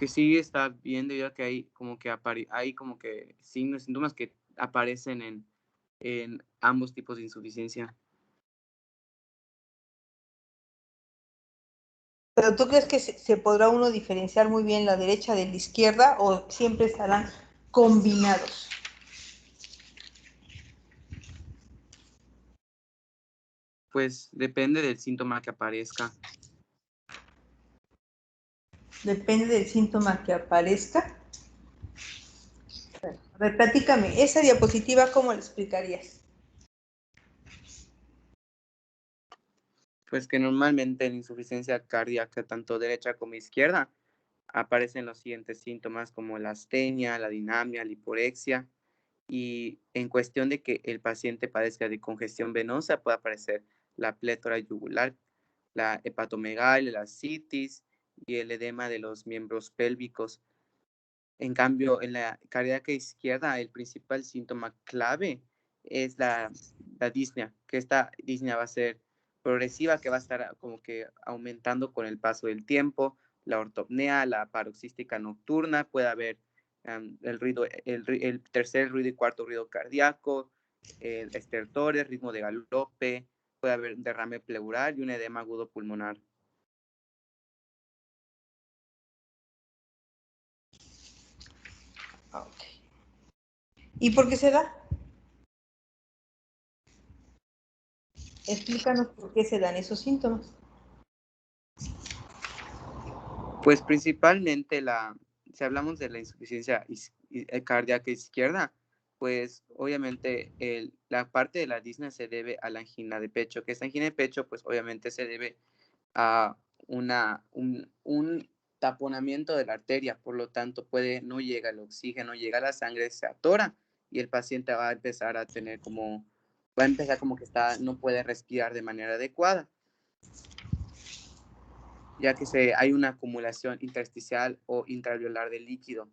sí está bien debido a que hay como que signos y síntomas que aparecen en ambos tipos de insuficiencia. ¿Pero tú crees que se podrá uno diferenciar muy bien la derecha de la izquierda o siempre estarán combinados? Pues depende del síntoma que aparezca. Depende del síntoma que aparezca. A ver, platícame, esa diapositiva, ¿cómo la explicarías? Pues que normalmente en insuficiencia cardíaca, tanto derecha como izquierda, aparecen los siguientes síntomas como la astenia, la dinamia, la hiporexia, y en cuestión de que el paciente padezca de congestión venosa, puede aparecer la plétora yugular, la hepatomegalia, la citis y el edema de los miembros pélvicos. En cambio, en la cardíaca izquierda, el principal síntoma clave es la disnea, que esta disnea va a ser progresiva, que va a estar como que aumentando con el paso del tiempo, la ortopnea, la paroxística nocturna, puede haber el tercer ruido y cuarto ruido cardíaco, estertores, ritmo de galope, puede haber derrame pleural y un edema agudo pulmonar. Okay. ¿Y por qué se da? Explícanos por qué se dan esos síntomas. Pues principalmente si hablamos de la insuficiencia cardíaca izquierda, pues obviamente la parte de la disnea se debe a la angina de pecho, que esta angina de pecho pues obviamente se debe a un taponamiento de la arteria, por lo tanto no llega el oxígeno, llega la sangre, se atora y el paciente va a empezar como que no puede respirar de manera adecuada, ya que hay una acumulación intersticial o intraalveolar de líquido.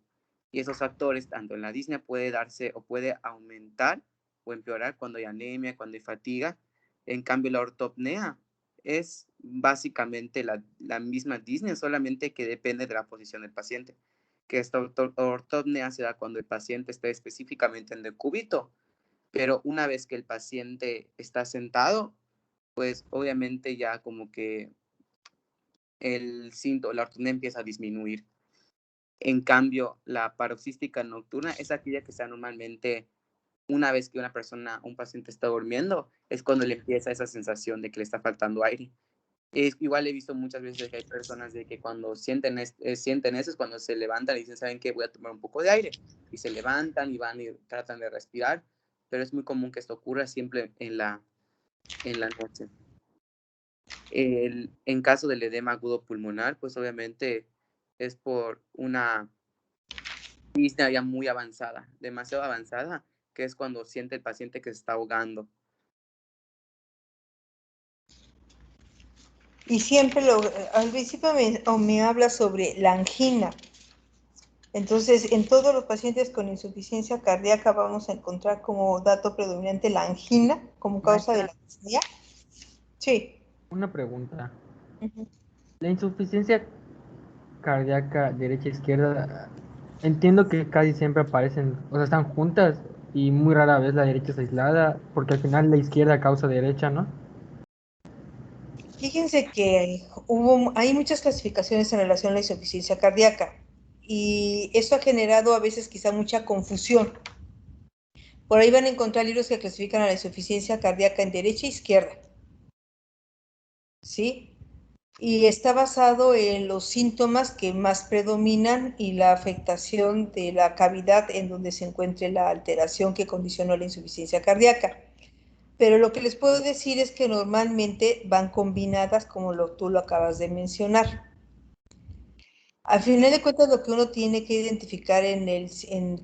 Y esos factores, tanto en la disnea, puede darse o puede aumentar o empeorar cuando hay anemia, cuando hay fatiga. En cambio, la ortopnea es básicamente la misma disnea, solamente que depende de la posición del paciente. Que esta ortopnea se da cuando el paciente está específicamente en decúbito, pero una vez que el paciente está sentado, pues obviamente ya como que la ortopnea empieza a disminuir. En cambio, la paroxística nocturna es aquella que se da normalmente una vez que un paciente está durmiendo, es cuando le empieza esa sensación de que le está faltando aire. Igual he visto muchas veces que hay personas de que cuando sienten eso es cuando se levantan y dicen, ¿saben qué? Voy a tomar un poco de aire. Y se levantan y van y tratan de respirar, pero es muy común que esto ocurra siempre en la noche. En caso del edema agudo pulmonar, pues obviamente es por una disnea ya muy avanzada, demasiado avanzada, que es cuando siente el paciente que se está ahogando. Y siempre al principio me habla sobre la angina. Entonces, en todos los pacientes con insuficiencia cardíaca vamos a encontrar como dato predominante la angina como causa de la disnea. Sí. Una pregunta. La insuficiencia cardíaca derecha-izquierda, entiendo que casi siempre aparecen, o sea, están juntas y muy rara vez la derecha es aislada, porque al final la izquierda causa derecha, ¿no? Fíjense que hay muchas clasificaciones en relación a la insuficiencia cardíaca y esto ha generado a veces quizá mucha confusión. Por ahí van a encontrar libros que clasifican a la insuficiencia cardíaca en derecha e izquierda. ¿Sí? Y está basado en los síntomas que más predominan y la afectación de la cavidad en donde se encuentre la alteración que condicionó la insuficiencia cardíaca. Pero lo que les puedo decir es que normalmente van combinadas como tú lo acabas de mencionar. Al final de cuentas, lo que uno tiene que identificar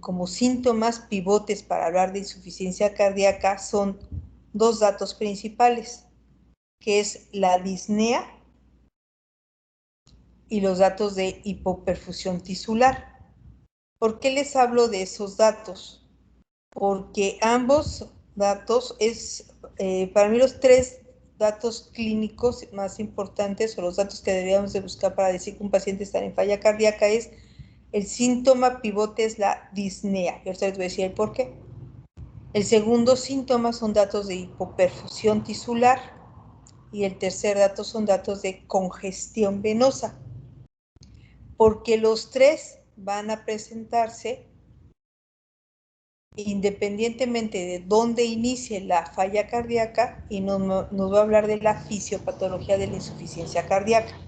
como síntomas pivotes para hablar de insuficiencia cardíaca son dos datos principales, que es la disnea y los datos de hipoperfusión tisular. ¿Por qué les hablo de esos datos? Porque ambos datos para mí los tres datos clínicos más importantes o los datos que deberíamos de buscar para decir que un paciente está en falla cardíaca es el síntoma pivote es la disnea. Y ahorita les voy a decir el por qué. El segundo síntoma son datos de hipoperfusión tisular y el tercer dato son datos de congestión venosa. Porque los tres van a presentarse independientemente de dónde inicie la falla cardíaca y nos va a hablar de la fisiopatología de la insuficiencia cardíaca.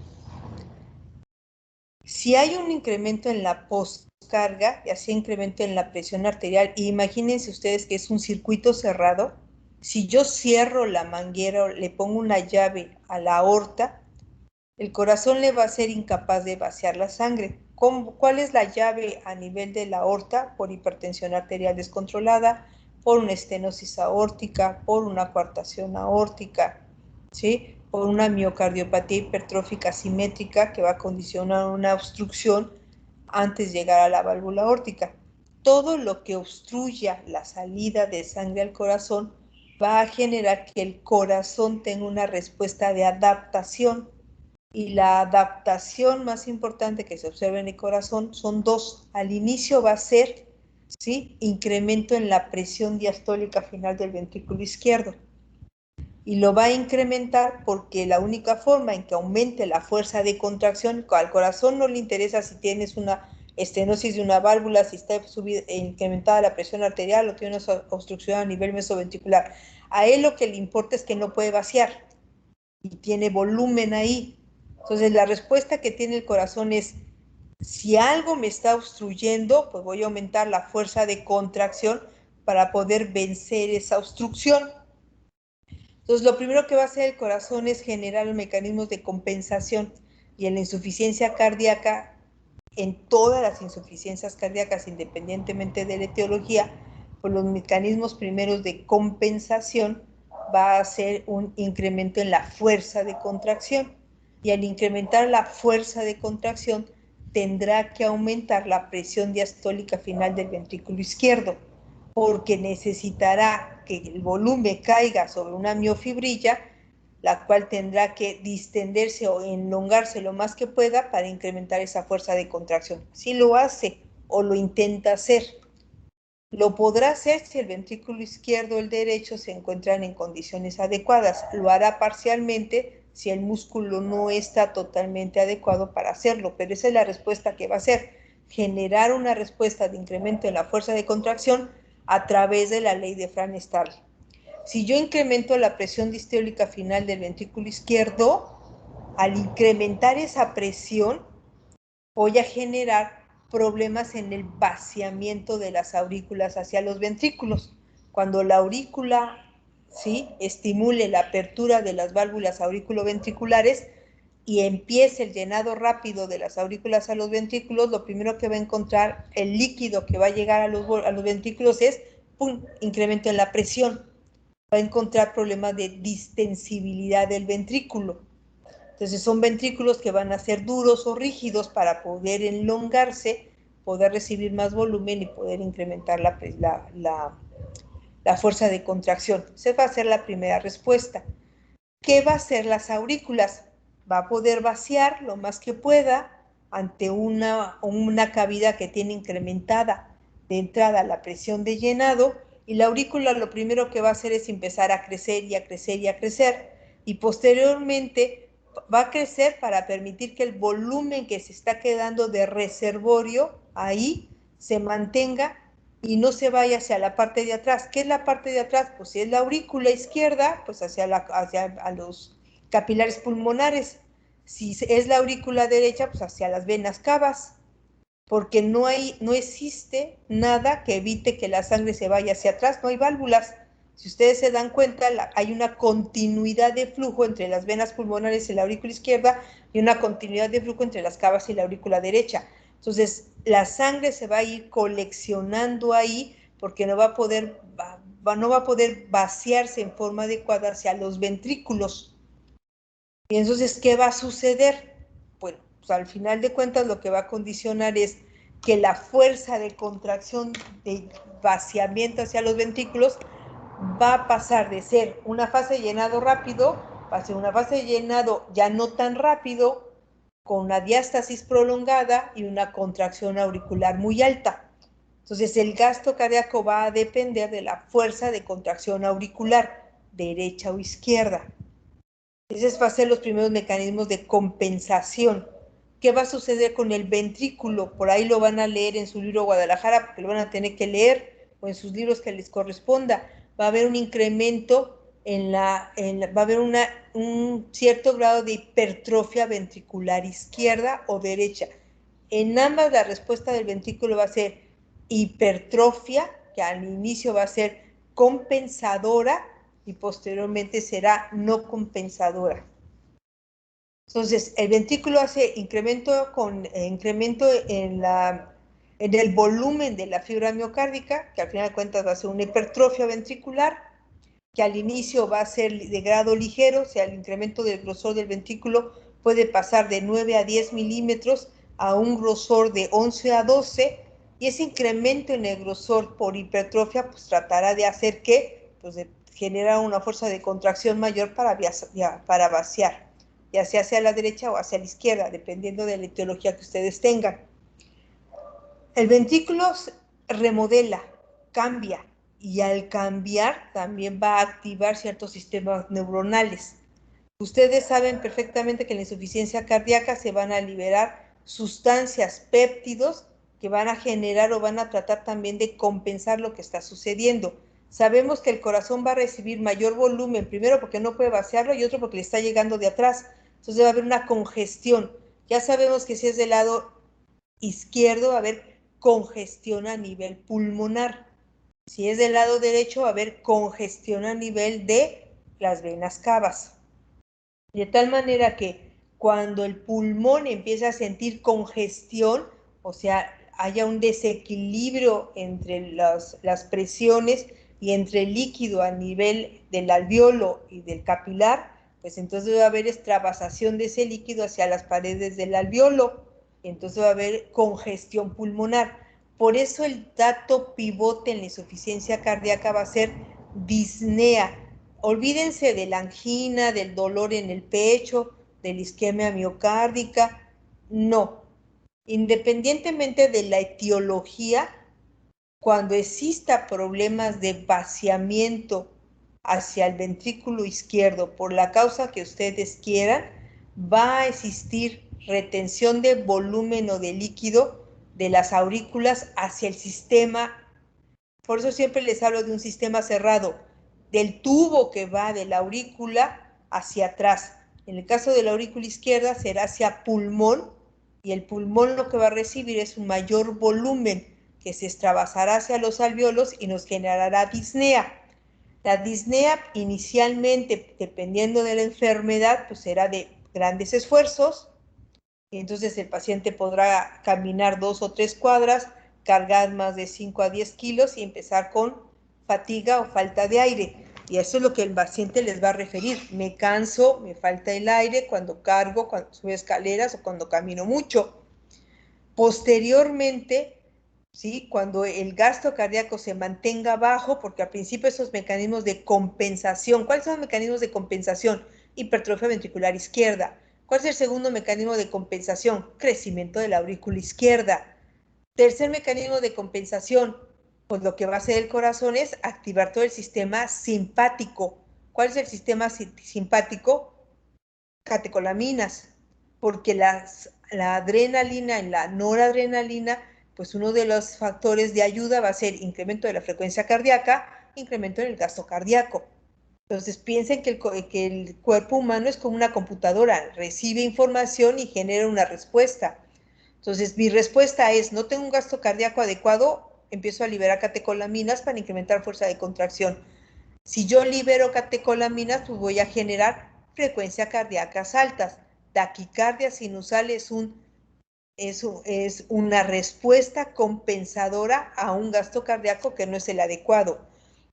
Si hay un incremento en la postcarga, ya sea incremento en la presión arterial, y imagínense ustedes que es un circuito cerrado, si yo cierro la manguera o le pongo una llave a la aorta, el corazón le va a ser incapaz de vaciar la sangre. ¿Cuál es la llave a nivel de la aorta? Por hipertensión arterial descontrolada, por una estenosis aórtica, por una coartación aórtica, ¿sí? Por una miocardiopatía hipertrófica simétrica que va a condicionar una obstrucción antes de llegar a la válvula aórtica. Todo lo que obstruya la salida de sangre al corazón va a generar que el corazón tenga una respuesta de adaptación. Y la adaptación más importante que se observa en el corazón son dos. Al inicio va a ser, ¿sí?, incremento en la presión diastólica final del ventrículo izquierdo. Y lo va a incrementar porque la única forma en que aumente la fuerza de contracción, al corazón no le interesa si tienes una estenosis de una válvula, si está incrementada la presión arterial o tiene una obstrucción a nivel mesoventricular. A él lo que le importa es que no puede vaciar y tiene volumen ahí. Entonces, la respuesta que tiene el corazón es, si algo me está obstruyendo, pues voy a aumentar la fuerza de contracción para poder vencer esa obstrucción. Entonces, lo primero que va a hacer el corazón es generar mecanismos de compensación. Y en la insuficiencia cardíaca, en todas las insuficiencias cardíacas, independientemente de la etiología, pues los mecanismos primeros de compensación va a ser un incremento en la fuerza de contracción. Y al incrementar la fuerza de contracción, tendrá que aumentar la presión diastólica final del ventrículo izquierdo, porque necesitará que el volumen caiga sobre una miofibrilla, la cual tendrá que distenderse o elongarse lo más que pueda para incrementar esa fuerza de contracción. Si lo hace o lo intenta hacer, lo podrá hacer si el ventrículo izquierdo o el derecho se encuentran en condiciones adecuadas. Lo hará parcialmente si el músculo no está totalmente adecuado para hacerlo, pero esa es la respuesta que va a hacer. generar una respuesta de incremento en la fuerza de contracción a través de la ley de Fran-Starl. Si yo incremento la presión diastólica final del ventrículo izquierdo, al incrementar esa presión, voy a generar problemas en el vaciamiento de las aurículas hacia los ventrículos. Cuando la aurícula, ¿sí?, estimule la apertura de las válvulas auriculoventriculares y empiece el llenado rápido de las aurículas a los ventrículos, lo primero que va a encontrar el líquido que va a llegar a los ventrículos es, ¡pum!, incremento en la presión. Va a encontrar problemas de distensibilidad del ventrículo. Entonces son ventrículos que van a ser duros o rígidos para poder elongarse, poder recibir más volumen y poder incrementar la fuerza de contracción. Esa va a ser la primera respuesta. ¿Qué va a hacer las aurículas? Va a poder vaciar lo más que pueda ante una cavidad que tiene incrementada de entrada la presión de llenado, y la aurícula lo primero que va a hacer es empezar a crecer y a crecer y a crecer, y posteriormente va a crecer para permitir que el volumen que se está quedando de reservorio ahí se mantenga y no se vaya hacia la parte de atrás. ¿Qué es la parte de atrás? Pues si es la aurícula izquierda, pues hacia los capilares pulmonares. Si es la aurícula derecha, pues hacia las venas cavas, porque no existe nada que evite que la sangre se vaya hacia atrás, no hay válvulas. Si ustedes se dan cuenta, hay una continuidad de flujo entre las venas pulmonares y la aurícula izquierda y una continuidad de flujo entre las cavas y la aurícula derecha. Entonces, la sangre se va a ir coleccionando ahí porque no va a poder vaciarse en forma adecuada hacia los ventrículos. Y entonces, ¿qué va a suceder? Bueno, pues al final de cuentas lo que va a condicionar es que la fuerza de contracción de vaciamiento hacia los ventrículos va a pasar de ser una fase de llenado rápido, va a ser una fase de llenado ya no tan rápido, con una diástasis prolongada y una contracción auricular muy alta. Entonces el gasto cardíaco va a depender de la fuerza de contracción auricular, derecha o izquierda. Esos van a ser los primeros mecanismos de compensación. ¿Qué va a suceder con el ventrículo? Por ahí lo van a leer en su libro Guadalajara, porque lo van a tener que leer, o en sus libros que les corresponda. Va a haber un incremento va a haber un cierto grado de hipertrofia ventricular izquierda o derecha. En ambas la respuesta del ventrículo va a ser hipertrofia, que al inicio va a ser compensadora y posteriormente será no compensadora. Entonces, el ventrículo hace incremento en el volumen de la fibra miocárdica, que al final de cuentas va a ser una hipertrofia ventricular, que al inicio va a ser de grado ligero, o sea, el incremento del grosor del ventrículo puede pasar de 9 a 10 milímetros a un grosor de 11 a 12, y ese incremento en el grosor por hipertrofia pues tratará de hacer que pues, genera una fuerza de contracción mayor para vaciar, ya sea hacia la derecha o hacia la izquierda, dependiendo de la etiología que ustedes tengan. El ventrículo remodela, cambia, y al cambiar también va a activar ciertos sistemas neuronales. Ustedes saben perfectamente que en la insuficiencia cardíaca se van a liberar sustancias, péptidos, que van a generar o van a tratar también de compensar lo que está sucediendo. Sabemos que el corazón va a recibir mayor volumen, primero porque no puede vaciarlo y otro porque le está llegando de atrás. Entonces va a haber una congestión. Ya sabemos que si es del lado izquierdo va a haber congestión a nivel pulmonar. Si es del lado derecho va a haber congestión a nivel de las venas cavas. De tal manera que cuando el pulmón empieza a sentir congestión, o sea, haya un desequilibrio entre las presiones y entre el líquido a nivel del alveolo y del capilar, pues entonces va a haber extravasación de ese líquido hacia las paredes del alveolo, entonces va a haber congestión pulmonar. Por eso el dato pivote en la insuficiencia cardíaca va a ser disnea. Olvídense de la angina, del dolor en el pecho, de la isquemia miocárdica, no. Independientemente de la etiología, cuando exista problemas de vaciamiento hacia el ventrículo izquierdo por la causa que ustedes quieran, va a existir retención de volumen o de líquido de las aurículas hacia el sistema. Por eso siempre les hablo de un sistema cerrado, del tubo que va de la aurícula hacia atrás. En el caso de la aurícula izquierda será hacia pulmón, y el pulmón lo que va a recibir es un mayor volumen que se extravasará hacia los alvéolos y nos generará disnea. La disnea inicialmente, dependiendo de la enfermedad, pues será de grandes esfuerzos, y entonces el paciente podrá caminar 2 o 3 cuadras, cargar más de 5 a 10 kilos y empezar con fatiga o falta de aire. Y eso es lo que el paciente les va a referir. Me canso, me falta el aire cuando cargo, cuando subo escaleras o cuando camino mucho. Posteriormente, ¿sí? Cuando el gasto cardíaco se mantenga bajo, porque al principio esos mecanismos de compensación, ¿cuáles son los mecanismos de compensación? Hipertrofia ventricular izquierda. ¿Cuál es el segundo mecanismo de compensación? Crecimiento de la aurícula izquierda. Tercer mecanismo de compensación, pues lo que va a hacer el corazón es activar todo el sistema simpático. ¿Cuál es el sistema simpático? Catecolaminas, porque la adrenalina y la noradrenalina, pues uno de los factores de ayuda va a ser incremento de la frecuencia cardíaca, incremento en el gasto cardíaco. Entonces piensen que el cuerpo humano es como una computadora, recibe información y genera una respuesta. Entonces mi respuesta es, no tengo un gasto cardíaco adecuado, empiezo a liberar catecolaminas para incrementar fuerza de contracción. Si yo libero catecolaminas, pues voy a generar frecuencias cardíacas altas. Taquicardia sinusal es una respuesta compensadora a un gasto cardíaco que no es el adecuado.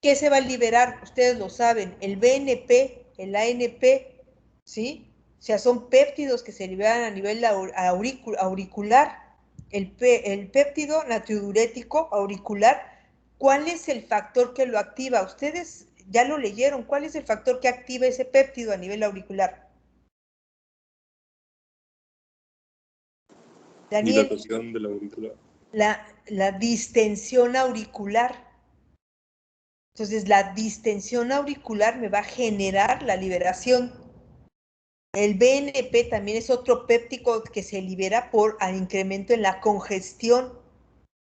¿Qué se va a liberar? Ustedes lo saben, el BNP, el ANP, ¿sí? O sea, son péptidos que se liberan a nivel auricular. El péptido natriurético auricular, ¿cuál es el factor que lo activa? Ustedes ya lo leyeron, ¿cuál es el factor que activa ese péptido a nivel auricular? Daniel. Dilatación de la aurícula. La distensión auricular. Entonces, la distensión auricular me va a generar la liberación. El BNP también es otro péptido que se libera por al incremento en la congestión,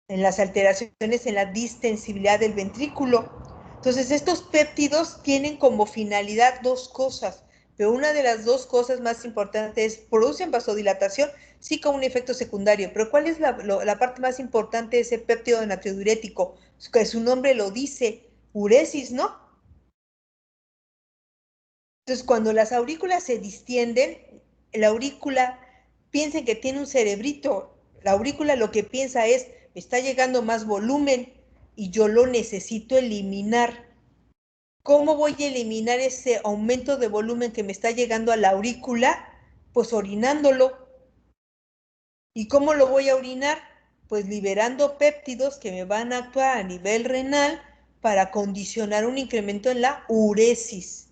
en las alteraciones en la distensibilidad del ventrículo. Entonces, estos péptidos tienen como finalidad dos cosas, pero una de las dos cosas más importantes es, producen vasodilatación, sí como un efecto secundario, pero ¿cuál es la parte más importante de ese péptido natriurético? Que su nombre lo dice, uresis, ¿no? Entonces, cuando las aurículas se distienden, la aurícula, piensen que tiene un cerebrito, la aurícula lo que piensa es, me está llegando más volumen y yo lo necesito eliminar. ¿Cómo voy a eliminar ese aumento de volumen que me está llegando a la aurícula? Pues orinándolo. ¿Y cómo lo voy a orinar? Pues liberando péptidos que me van a actuar a nivel renal para condicionar un incremento en la uresis.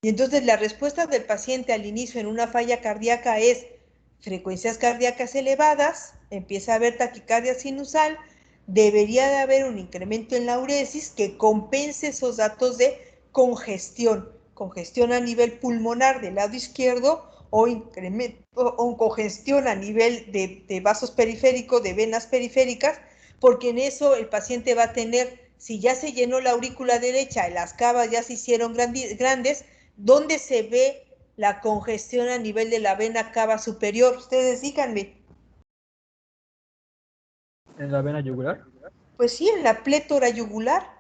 Y entonces la respuesta del paciente al inicio en una falla cardíaca es frecuencias cardíacas elevadas, empieza a haber taquicardia sinusal, debería de haber un incremento en la uresis que compense esos datos de congestión a nivel pulmonar del lado izquierdo o congestión a nivel de vasos periféricos, de venas periféricas, porque en eso el paciente va a tener, si ya se llenó la aurícula derecha y las cavas ya se hicieron grandes, ¿dónde se ve la congestión a nivel de la vena cava superior? Ustedes díganme. ¿En la vena yugular? Pues sí, en la plétora yugular.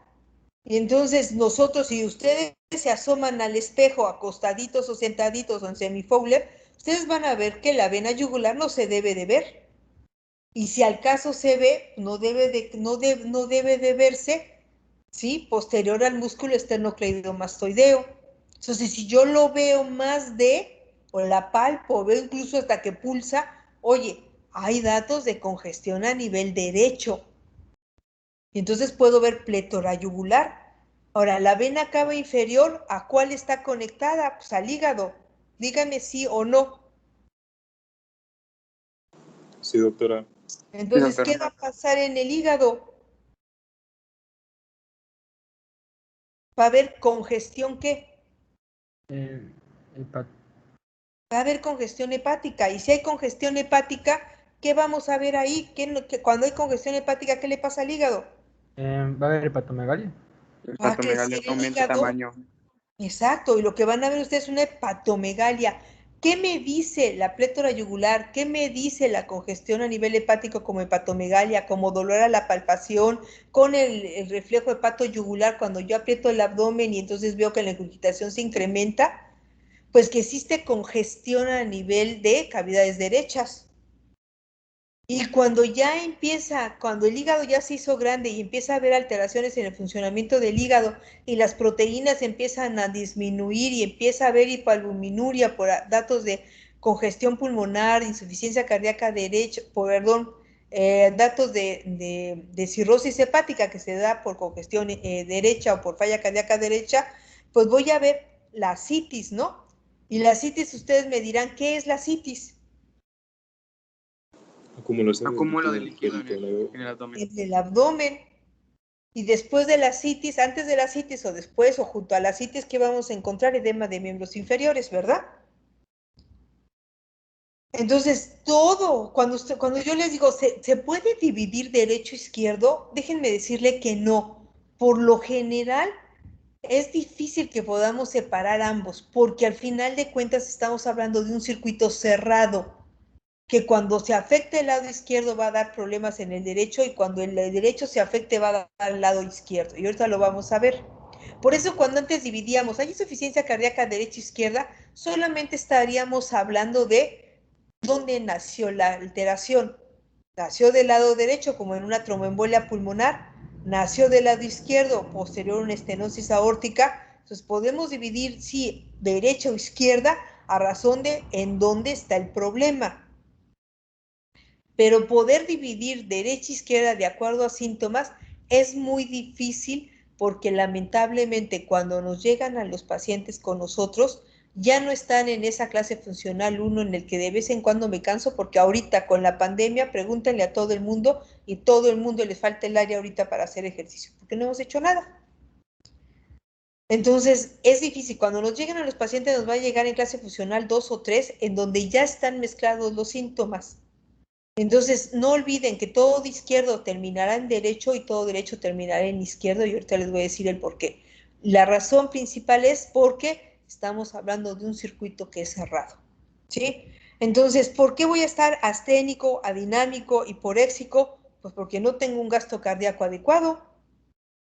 Y entonces nosotros, si ustedes se asoman al espejo acostaditos o sentaditos o en semifowler, ustedes van a ver que la vena yugular no se debe de ver. Y si al caso se ve, no debe de verse, ¿sí? Posterior al músculo esternocleidomastoideo. Entonces, si yo lo veo más o la palpo, veo incluso hasta que pulsa, oye, hay datos de congestión a nivel derecho. Y entonces puedo ver plétora yugular. Ahora, la vena cava inferior, ¿a cuál está conectada? Pues al hígado. Díganme sí o no. Sí, doctora. Entonces, Sí, doctora. ¿qué va a pasar en el hígado? ¿Va a haber congestión qué? Va a haber congestión hepática. Y si hay congestión hepática, ¿qué vamos a ver ahí? Cuando hay congestión hepática, ¿qué le pasa al hígado? Va a haber hepatomegalia. Va a Hepatomegalia, crecer el aumenta hígado. tamaño. Exacto, y lo que van a ver ustedes es una hepatomegalia. ¿Qué me dice la plétora yugular? ¿Qué me dice la congestión a nivel hepático como hepatomegalia, como dolor a la palpación, con el reflejo hepato-yugular cuando yo aprieto el abdomen y entonces veo que la ingurgitación se incrementa? Pues que existe congestión a nivel de cavidades derechas. Y cuando ya empieza, cuando el hígado ya se hizo grande y empieza a haber alteraciones en el funcionamiento del hígado y las proteínas empiezan a disminuir y empieza a haber hipoalbuminuria por datos de congestión pulmonar, insuficiencia cardíaca derecha, datos de cirrosis hepática que se da por congestión derecha o por falla cardíaca derecha, pues voy a ver la ascitis, ¿no? Y la ascitis, ustedes me dirán, ¿qué es la ascitis? Acúmulo de líquido en el abdomen. En el abdomen. Y después de la ascitis, antes de la ascitis o después o junto a la ascitis, ¿qué vamos a encontrar? Edema de miembros inferiores, ¿verdad? Entonces, todo, cuando yo les digo, ¿se puede dividir derecho-izquierdo? Déjenme decirle que no. Por lo general, es difícil que podamos separar ambos, porque al final de cuentas estamos hablando de un circuito cerrado, que cuando se afecte el lado izquierdo va a dar problemas en el derecho y cuando el derecho se afecte va a dar al lado izquierdo. Y ahorita lo vamos a ver. Por eso cuando antes dividíamos, ¿hay insuficiencia cardíaca derecha-izquierda? Solamente estaríamos hablando de dónde nació la alteración. Nació del lado derecho como en una tromboembolia pulmonar, nació del lado izquierdo posterior a una estenosis aórtica. Entonces podemos dividir, sí, derecha o izquierda a razón de en dónde está el problema. Pero poder dividir derecha e izquierda de acuerdo a síntomas es muy difícil porque lamentablemente cuando nos llegan a los pacientes con nosotros ya no están en esa clase funcional 1 en el que de vez en cuando me canso porque ahorita con la pandemia pregúntenle a todo el mundo y todo el mundo les falta el área ahorita para hacer ejercicio porque no hemos hecho nada. Entonces, es difícil. Cuando nos llegan a los pacientes nos va a llegar en clase funcional 2 o 3 en donde ya están mezclados los síntomas. Entonces, no olviden que todo de izquierdo terminará en derecho y todo derecho terminará en izquierdo y ahorita les voy a decir el por qué. La razón principal es porque estamos hablando de un circuito que es cerrado, ¿sí? Entonces, ¿por qué voy a estar asténico, adinámico, hiporéxico? Pues porque no tengo un gasto cardíaco adecuado.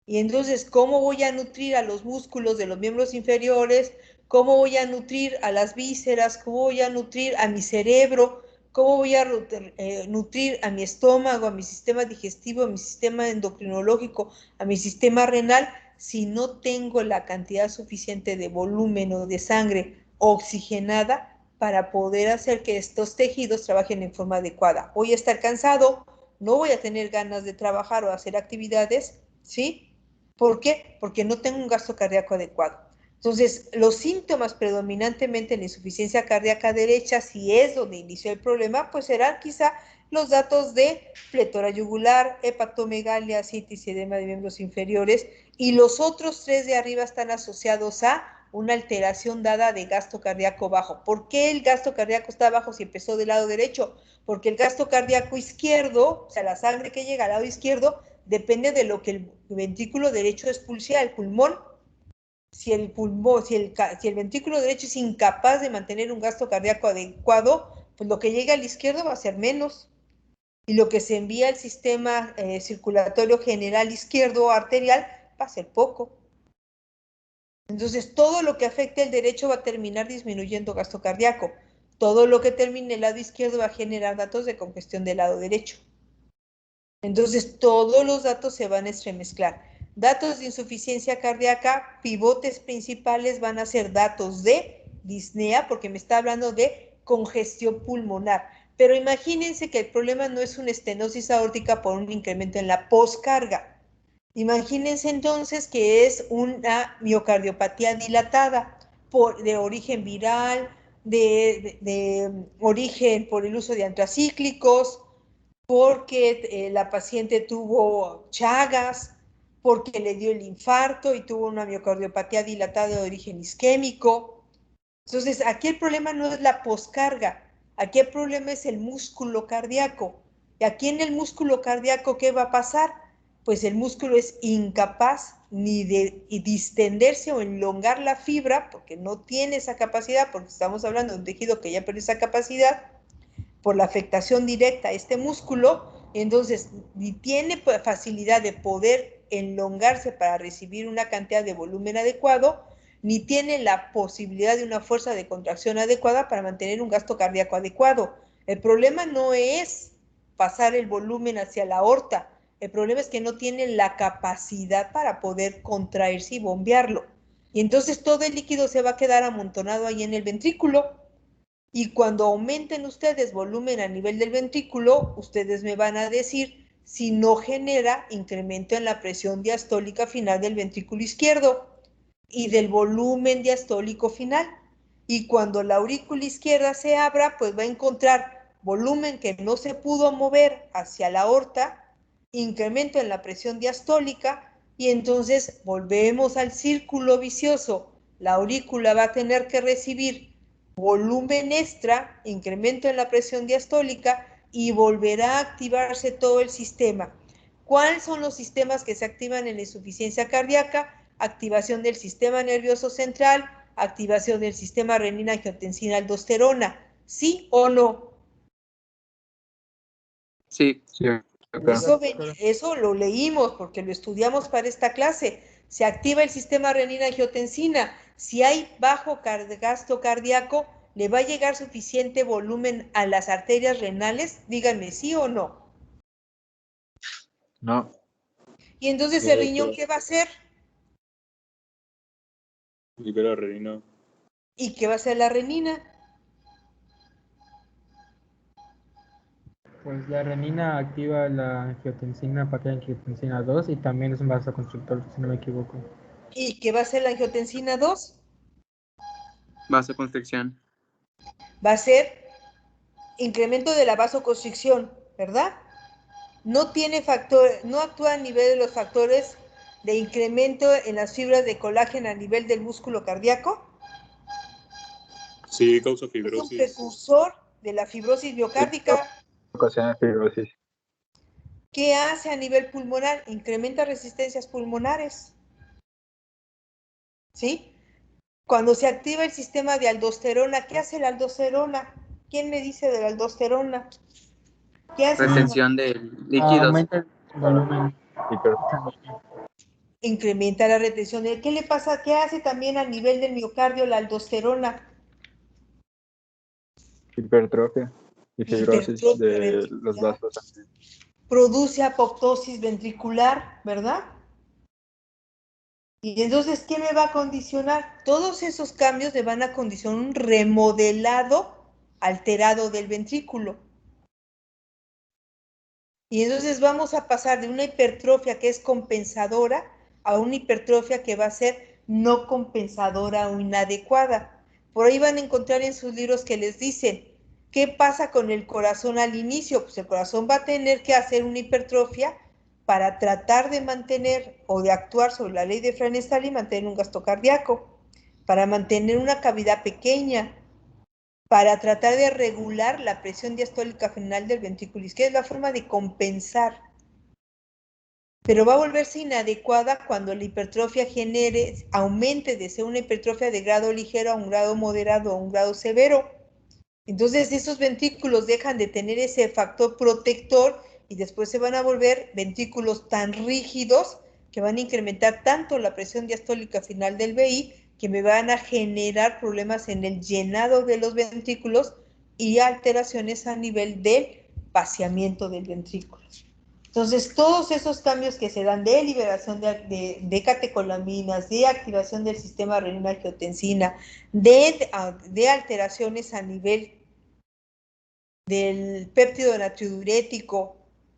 Y entonces, ¿cómo voy a nutrir a los músculos de los miembros inferiores? ¿Cómo voy a nutrir a las vísceras? ¿Cómo voy a nutrir a mi cerebro? ¿Cómo voy a nutrir a mi estómago, a mi sistema digestivo, a mi sistema endocrinológico, a mi sistema renal, si no tengo la cantidad suficiente de volumen o de sangre oxigenada para poder hacer que estos tejidos trabajen en forma adecuada? Voy a estar cansado, no voy a tener ganas de trabajar o hacer actividades, ¿sí? ¿Por qué? Porque no tengo un gasto cardíaco adecuado. Entonces, los síntomas predominantemente en la insuficiencia cardíaca derecha, si es donde inició el problema, pues serán quizá los datos de plétora yugular, hepatomegalia, ascitis y edema de miembros inferiores, y los otros 3 de arriba están asociados a una alteración dada de gasto cardíaco bajo. ¿Por qué el gasto cardíaco está bajo si empezó del lado derecho? Porque el gasto cardíaco izquierdo, o sea, la sangre que llega al lado izquierdo, depende de lo que el ventrículo derecho expulse al pulmón. Si el ventrículo derecho es incapaz de mantener un gasto cardíaco adecuado, pues lo que llega al izquierdo va a ser menos. Y lo que se envía al sistema circulatorio general izquierdo arterial va a ser poco. Entonces, todo lo que afecte el derecho va a terminar disminuyendo gasto cardíaco. Todo lo que termine el lado izquierdo va a generar datos de congestión del lado derecho. Entonces, todos los datos se van a entremezclar. Datos de insuficiencia cardíaca, pivotes principales van a ser datos de disnea, porque me está hablando de congestión pulmonar. Pero imagínense que el problema no es una estenosis aórtica por un incremento en la poscarga. Imagínense entonces que es una miocardiopatía dilatada de origen viral, de origen por el uso de antracíclicos, porque la paciente tuvo Chagas, porque le dio el infarto y tuvo una miocardiopatía dilatada de origen isquémico. Entonces, aquí el problema no es la poscarga, Aquí el problema es el músculo cardíaco. Y aquí en el músculo cardíaco, ¿qué va a pasar? Pues el músculo es incapaz ni de distenderse o elongar la fibra, porque no tiene esa capacidad, porque estamos hablando de un tejido que ya perdió esa capacidad, por la afectación directa a este músculo, entonces ni tiene facilidad de poder elongarse para recibir una cantidad de volumen adecuado, ni tiene la posibilidad de una fuerza de contracción adecuada para mantener un gasto cardíaco adecuado. El problema no es pasar el volumen hacia la aorta, el problema es que no tiene la capacidad para poder contraerse y bombearlo. Y entonces todo el líquido se va a quedar amontonado ahí en el ventrículo. Y cuando aumenten ustedes volumen a nivel del ventrículo, ustedes me van a decir si no genera incremento en la presión diastólica final del ventrículo izquierdo y del volumen diastólico final. Y cuando la aurícula izquierda se abra, pues va a encontrar volumen que no se pudo mover hacia la aorta, incremento en la presión diastólica, y entonces volvemos al círculo vicioso. La aurícula va a tener que recibir volumen extra, incremento en la presión diastólica, y volverá a activarse todo el sistema. ¿Cuáles son los sistemas que se activan en la insuficiencia cardíaca? Activación del sistema nervioso central, activación del sistema renina-angiotensina-aldosterona. ¿Sí o no? Sí. Eso lo leímos porque lo estudiamos para esta clase. Se activa el sistema renina-angiotensina. Si hay bajo gasto cardíaco, ¿le va a llegar suficiente volumen a las arterias renales? Díganme, ¿sí o no? No. Y entonces el riñón, ¿qué va a hacer? Libera renina. ¿Y qué va a hacer la renina? Pues la renina activa la angiotensina, parte de angiotensina 2 y también es un vasoconstrictor, si no me equivoco. ¿Y qué va a hacer la angiotensina 2? Vasoconstricción. Va a ser incremento de la vasoconstricción, ¿verdad? No tiene factor, no actúa a nivel de los factores de incremento en las fibras de colágeno a nivel del músculo cardíaco. Sí, causa Es un fibrosis. precursor de la fibrosis miocárdica. Ocasiona fibrosis. ¿Qué hace a nivel pulmonar? Incrementa resistencias pulmonares. ¿Sí? Cuando se activa el sistema de aldosterona, ¿qué hace la aldosterona? ¿Quién me dice de la aldosterona? ¿Qué hace? Retención de líquidos. Aumenta el volumen. Incrementa la retención. ¿Qué le pasa? ¿Qué hace también a nivel del miocardio la aldosterona? Hipertrofia y fibrosis Hipertrofia de los ventricular. vasos también. Produce apoptosis ventricular, ¿verdad? Y entonces, ¿qué me va a condicionar? Todos esos cambios me van a condicionar un remodelado alterado del ventrículo. Y entonces vamos a pasar de una hipertrofia que es compensadora a una hipertrofia que va a ser no compensadora o inadecuada. Por ahí van a encontrar en sus libros que les dicen, ¿qué pasa con el corazón al inicio? Pues el corazón va a tener que hacer una hipertrofia para tratar de mantener o de actuar sobre la ley de Frank-Stahl y mantener un gasto cardíaco, para mantener una cavidad pequeña, para tratar de regular la presión diastólica final del ventrículo izquierdo, es la forma de compensar. Pero va a volverse inadecuada cuando la hipertrofia aumente de ser una hipertrofia de grado ligero a un grado moderado a un grado severo. Entonces esos ventrículos dejan de tener ese factor protector y después se van a volver ventrículos tan rígidos que van a incrementar tanto la presión diastólica final del VI que me van a generar problemas en el llenado de los ventrículos y alteraciones a nivel del vaciamiento del ventrículo. Entonces, todos esos cambios que se dan de liberación de catecolaminas, de activación del sistema renina-angiotensina, de alteraciones a nivel del péptido natriurético,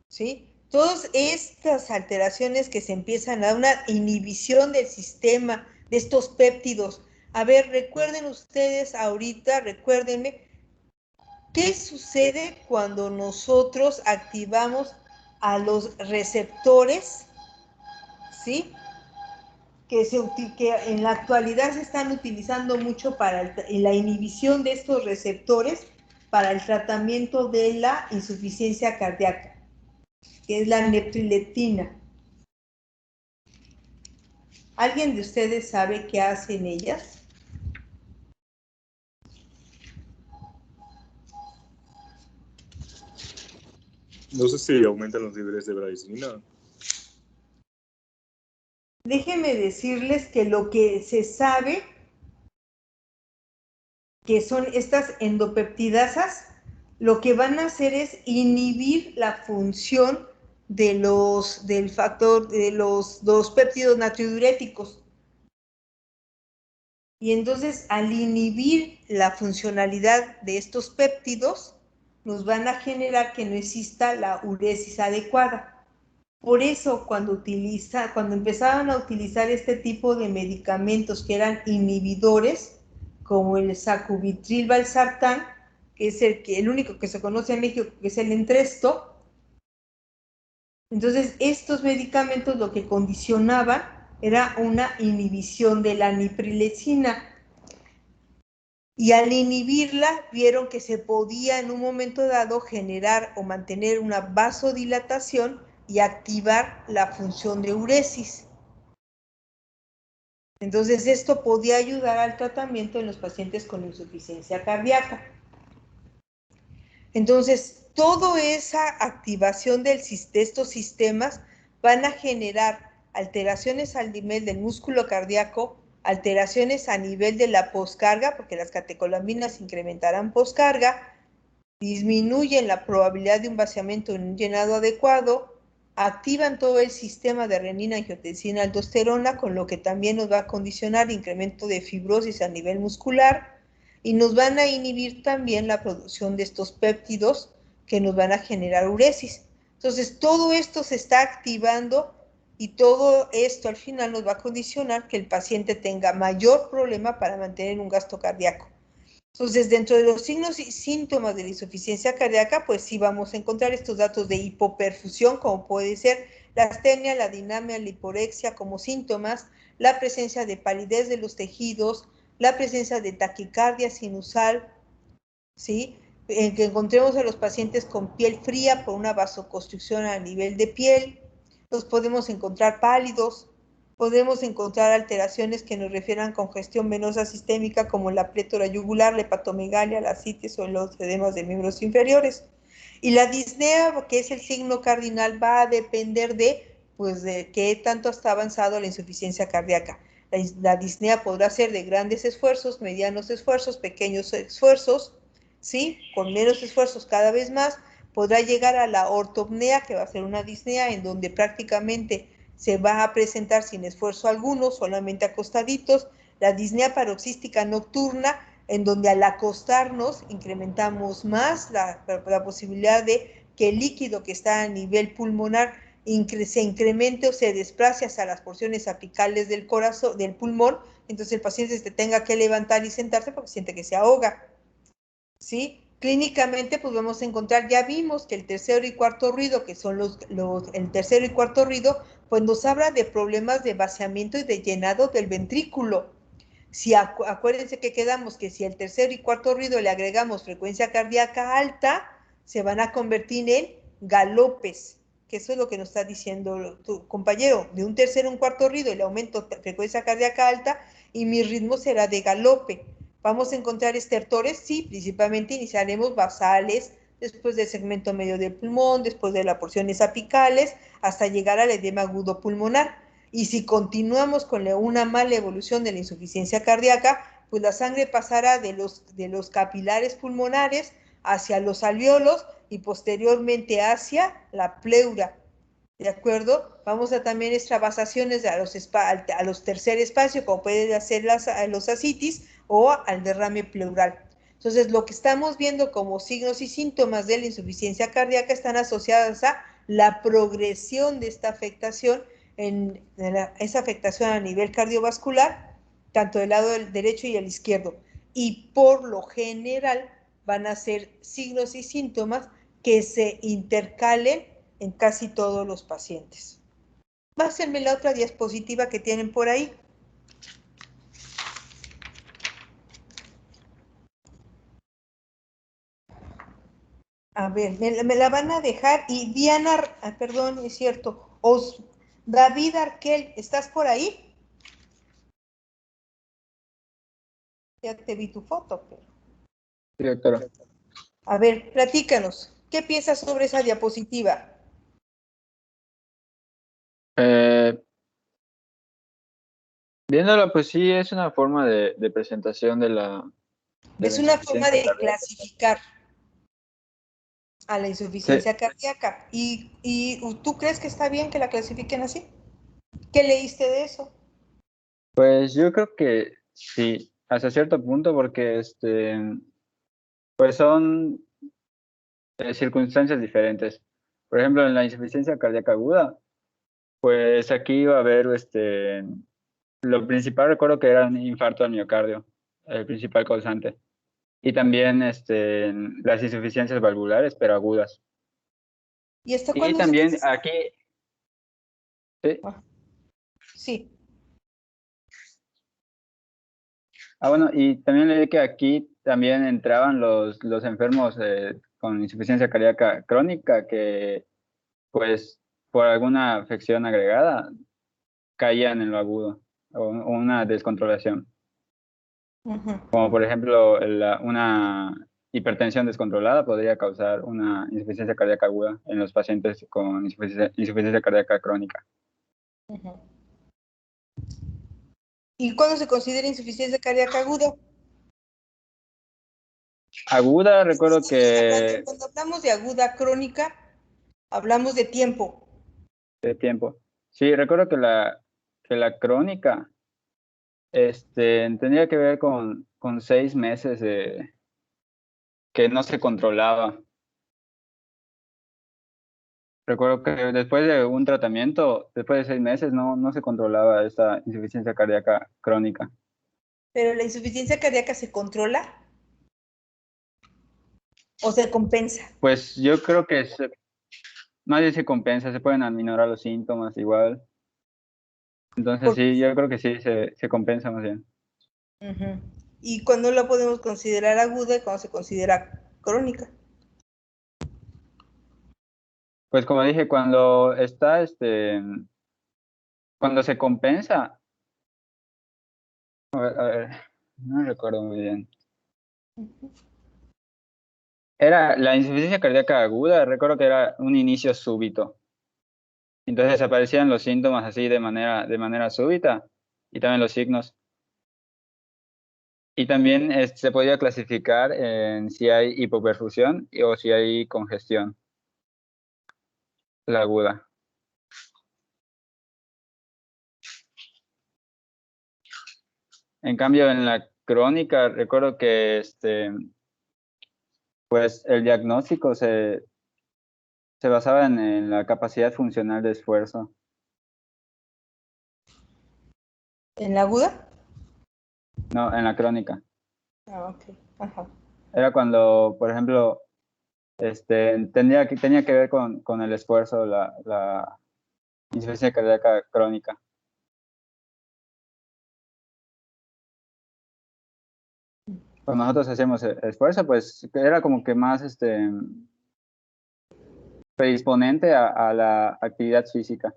¿sí? Todas estas alteraciones que se empiezan a dar una inhibición del sistema de estos péptidos. A ver, recuerden ustedes ahorita, recuérdenme, ¿qué sucede cuando nosotros activamos a los receptores, ¿sí? Que en la actualidad se están utilizando mucho para la inhibición de estos receptores, para el tratamiento de la insuficiencia cardíaca, que es la neprileptina. ¿Alguien de ustedes sabe qué hacen ellas? No sé si aumentan los niveles de bradicina. Déjenme decirles que lo que se sabe que son estas endopeptidasas, lo que van a hacer es inhibir la función de los péptidos natriuréticos. Y entonces, al inhibir la funcionalidad de estos péptidos, nos van a generar que no exista la uresis adecuada. Por eso, cuando empezaban a utilizar este tipo de medicamentos que eran inhibidores, como el sacubitril valsartán, que es el único que se conoce en México, que es el Entresto, entonces estos medicamentos lo que condicionaban era una inhibición de la niprilecina. Y al inhibirla, vieron que se podía en un momento dado generar o mantener una vasodilatación y activar la función de uresis. Entonces, esto podía ayudar al tratamiento en los pacientes con insuficiencia cardíaca. Entonces, toda esa activación de estos sistemas van a generar alteraciones al nivel del músculo cardíaco, alteraciones a nivel de la poscarga, porque las catecolaminas incrementarán poscarga, disminuyen la probabilidad de un vaciamiento en un llenado adecuado, activan todo el sistema de renina, angiotensina, aldosterona, con lo que también nos va a condicionar incremento de fibrosis a nivel muscular, y nos van a inhibir también la producción de estos péptidos que nos van a generar uresis. Entonces, todo esto se está activando y todo esto al final nos va a condicionar que el paciente tenga mayor problema para mantener un gasto cardíaco. Entonces, dentro de los signos y síntomas de la insuficiencia cardíaca, pues sí vamos a encontrar estos datos de hipoperfusión, como puede ser la astenia, la dinamia, la hiporexia como síntomas, la presencia de palidez de los tejidos, la presencia de taquicardia sinusal, ¿sí? En que encontremos a los pacientes con piel fría por una vasoconstricción a nivel de piel, los podemos encontrar pálidos, podemos encontrar alteraciones que nos refieran a congestión venosa sistémica como la plétora yugular, la hepatomegalia, la ascites o los edemas de miembros inferiores. Y la disnea, que es el signo cardinal, va a depender pues, de qué tanto está avanzado la insuficiencia cardíaca. La disnea podrá ser de grandes esfuerzos, medianos esfuerzos, pequeños esfuerzos, ¿sí? Con menos esfuerzos cada vez más, podrá llegar a la ortopnea, que va a ser una disnea en donde prácticamente se va a presentar sin esfuerzo alguno, solamente acostaditos, la disnea paroxística nocturna, en donde al acostarnos incrementamos más la posibilidad de que el líquido que está a nivel pulmonar se incremente o se desplace hacia las porciones apicales del corazón, del pulmón, entonces el paciente se tenga que levantar y sentarse porque siente que se ahoga, ¿sí? Clínicamente, pues vamos a encontrar, ya vimos que el tercero y cuarto ruido, que son el tercero y cuarto ruido, pues nos habla de problemas de vaciamiento y de llenado del ventrículo. Si acuérdense que quedamos que si al tercero y cuarto ruido le agregamos frecuencia cardíaca alta, se van a convertir en galopes, que eso es lo que nos está diciendo tu compañero, de un tercero a un cuarto ruido le aumento frecuencia cardíaca alta y mi ritmo será de galope. Vamos a encontrar estertores, sí, principalmente iniciaremos basales, después del segmento medio del pulmón, después de las porciones apicales, hasta llegar al edema agudo pulmonar. Y si continuamos con una mala evolución de la insuficiencia cardíaca, pues la sangre pasará de los capilares pulmonares hacia los alvéolos y posteriormente hacia la pleura. ¿De acuerdo? Vamos a también extravasaciones a los tercer espacio, como pueden hacer los ascitis o al derrame pleural. Entonces, lo que estamos viendo como signos y síntomas de la insuficiencia cardíaca están asociadas a la progresión de esta afectación, esa afectación a nivel cardiovascular, tanto del lado del derecho y el izquierdo. Y por lo general van a ser signos y síntomas que se intercalen en casi todos los pacientes. Pásenme la otra diapositiva que tienen por ahí. A ver, me la van a dejar. Y Diana, perdón, es cierto. David Arquel, ¿estás por ahí? Ya te vi tu foto, pero. Sí, doctora. A ver, platícanos. ¿Qué piensas sobre esa diapositiva? Viéndolo, pues sí, es una forma de presentación de la Es una forma de insuficiencia cardíaca. clasificar a la Sí, insuficiencia cardíaca. ¿Y tú crees que está bien que la clasifiquen así? ¿Qué leíste de eso? pues yo creo que sí, hasta cierto punto, porque pues son circunstancias diferentes. Por ejemplo, en la insuficiencia cardíaca aguda, pues aquí iba a haber, lo principal recuerdo que era un infarto al miocardio, el principal causante. Y también las insuficiencias valvulares, pero agudas. ¿Y hasta Y cuándo se también clasifica? aquí, sí. Sí. Bueno, y también leí que aquí también entraban los enfermos con insuficiencia cardíaca crónica que, pues, por alguna afección agregada, caían en lo agudo o una descontrolación. Ujú. Como por ejemplo, una hipertensión descontrolada podría causar una insuficiencia cardíaca aguda en los pacientes con insuficiencia cardíaca crónica. Ujú. ¿Y cuándo se considera insuficiencia cardíaca aguda? Aguda, recuerdo que Cuando hablamos de aguda crónica, hablamos de tiempo. de tiempo. Sí, recuerdo que la crónica tendría que ver con 6 meses que no se controlaba. Recuerdo que después de un tratamiento, después de 6 meses, no se controlaba esta insuficiencia cardíaca crónica. ¿Pero la insuficiencia cardíaca se controla o se compensa? Pues yo creo que nadie se compensa, se pueden aminorar los síntomas igual. Entonces Porque, sí, yo creo que sí, se compensa más bien. ujú. ¿Y cuándo la podemos considerar aguda y cuándo se considera crónica? Pues como dije, cuando se compensa, a ver, no recuerdo muy bien. Era la insuficiencia cardíaca aguda, recuerdo que era un inicio súbito. Entonces aparecían los síntomas así de manera súbita y también los signos. Y también se podía clasificar en si hay hipoperfusión o si hay congestión, la aguda. En cambio, en la crónica, recuerdo que pues el diagnóstico se basaba en la capacidad funcional de esfuerzo. ¿En la aguda? No, en la crónica. Ah, ok. Ajá. Era cuando, por ejemplo, tenía que ver con el esfuerzo, la insuficiencia cardíaca crónica. Cuando nosotros hacíamos esfuerzo, pues era como que más predisponente a la actividad física.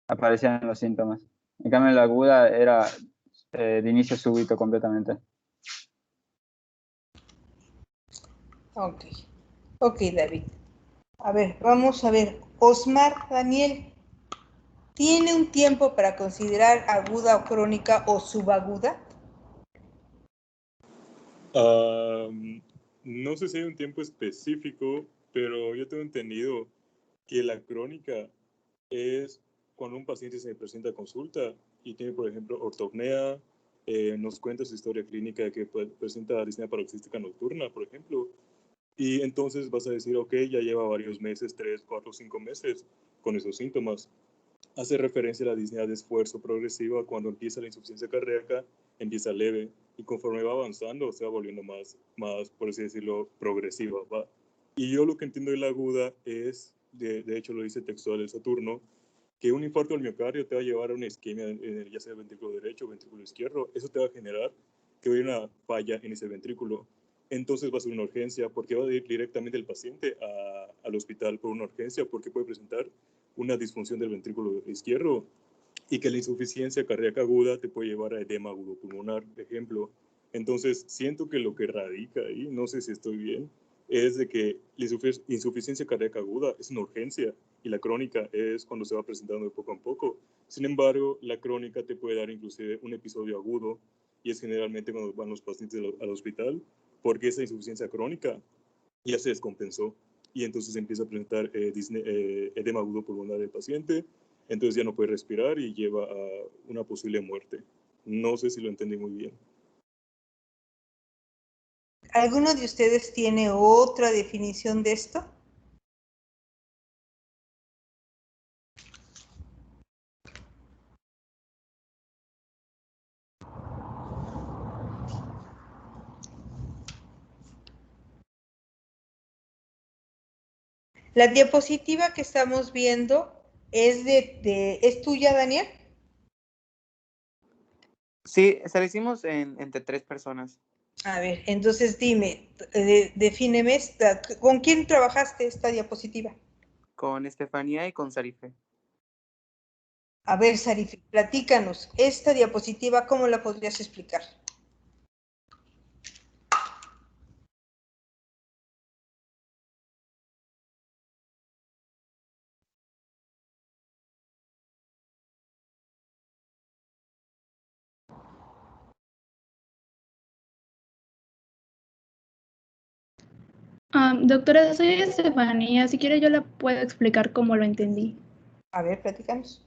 Aparecían los síntomas. En cambio, la aguda era de inicio súbito completamente. Ok. Ok, David. A ver, vamos a ver. Osmar Daniel, ¿tiene un tiempo para considerar aguda o crónica o subaguda? No sé si hay un tiempo específico, pero yo tengo entendido que la crónica es cuando un paciente se presenta a consulta y tiene, por ejemplo, ortopnea, nos cuenta su historia clínica de que presenta disnea paroxística nocturna, por ejemplo, y entonces vas a decir, ok, ya lleva varios meses, 3, 4, 5 meses con esos síntomas. Hace referencia a la disnea de esfuerzo progresiva cuando empieza la insuficiencia cardíaca, empieza leve y conforme va avanzando se va volviendo más por así decirlo, progresiva. ¿Va? Y yo lo que entiendo de la aguda es, de hecho lo dice textual el Saturno, que un infarto al miocardio te va a llevar a una isquemia, ya sea ventrículo derecho o ventrículo izquierdo. Eso te va a generar que haya una falla en ese ventrículo. entonces va a ser una urgencia, porque va a ir directamente el paciente al hospital por una urgencia, porque puede presentar una disfunción del ventrículo izquierdo, y que la insuficiencia cardíaca aguda te puede llevar a edema agudo pulmonar, por ejemplo. Entonces, siento que lo que radica ahí, no sé si estoy bien, es de que la insuficiencia cardíaca aguda es una urgencia y la crónica es cuando se va presentando de poco a poco. Sin embargo, la crónica te puede dar inclusive un episodio agudo, y es generalmente cuando van los pacientes al hospital, porque esa insuficiencia crónica ya se descompensó y entonces empieza a presentar edema agudo pulmonar del paciente, entonces ya no puede respirar y lleva a una posible muerte. No sé si lo entendí muy bien. ¿Alguno de ustedes tiene otra definición de esto? La diapositiva que estamos viendo es ¿es tuya, Daniel? Sí, se lo hicimos entre 3 personas. A ver, entonces dime, defíneme, ¿con quién trabajaste esta diapositiva? Con Estefanía y con Sarife. A ver, Sarife, platícanos, esta diapositiva, ¿cómo la podrías explicar? Doctora, soy Estefanía. Si quiere, yo la puedo explicar cómo lo entendí. A ver, platícanos.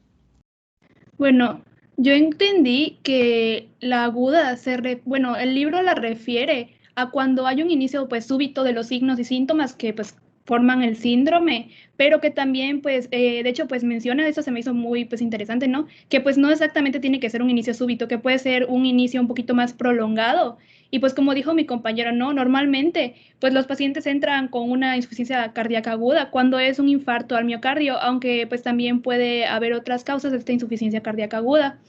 Bueno, yo entendí que la aguda bueno, el libro la refiere a cuando hay un inicio pues súbito de los signos y síntomas que pues forman el síndrome, pero que también pues de hecho pues menciona, eso se me hizo muy pues interesante, ¿no? Que pues no exactamente tiene que ser un inicio súbito, que puede ser un inicio un poquito más prolongado. Y pues como dijo mi compañero, no, normalmente pues los pacientes entran con una insuficiencia cardíaca aguda cuando es un infarto al miocardio, aunque pues también puede haber otras causas de esta insuficiencia cardíaca aguda.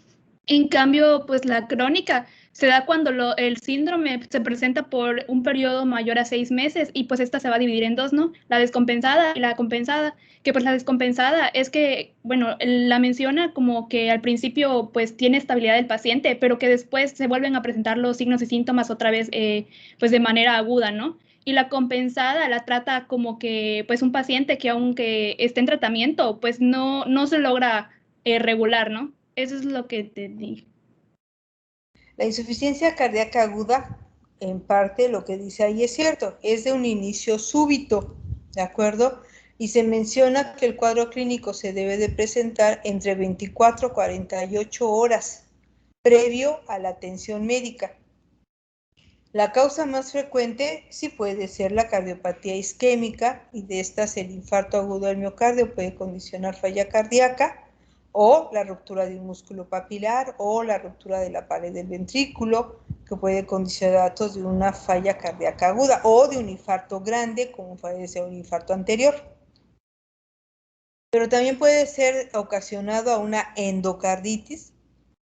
En cambio, pues la crónica se da cuando el síndrome se presenta por un periodo mayor a 6 meses y pues esta se va a dividir en dos, ¿no? La descompensada y la compensada, que pues la descompensada es que, bueno, la menciona como que al principio pues tiene estabilidad del paciente, pero que después se vuelven a presentar los signos y síntomas otra vez pues de manera aguda, ¿no? Y la compensada la trata como que pues un paciente que aunque esté en tratamiento, pues no se logra regular, ¿no? Eso es lo que te dije. La insuficiencia cardíaca aguda, en parte lo que dice ahí es cierto, es de un inicio súbito, ¿de acuerdo? Y se menciona que el cuadro clínico se debe de presentar entre 24 a 48 horas previo a la atención médica. La causa más frecuente sí puede ser la cardiopatía isquémica, y de estas el infarto agudo del miocardio puede condicionar falla cardíaca, o la ruptura de un músculo papilar, o la ruptura de la pared del ventrículo, que puede condicionar datos de una falla cardíaca aguda, o de un infarto grande, como puede ser un infarto anterior. Pero también puede ser ocasionado a una endocarditis,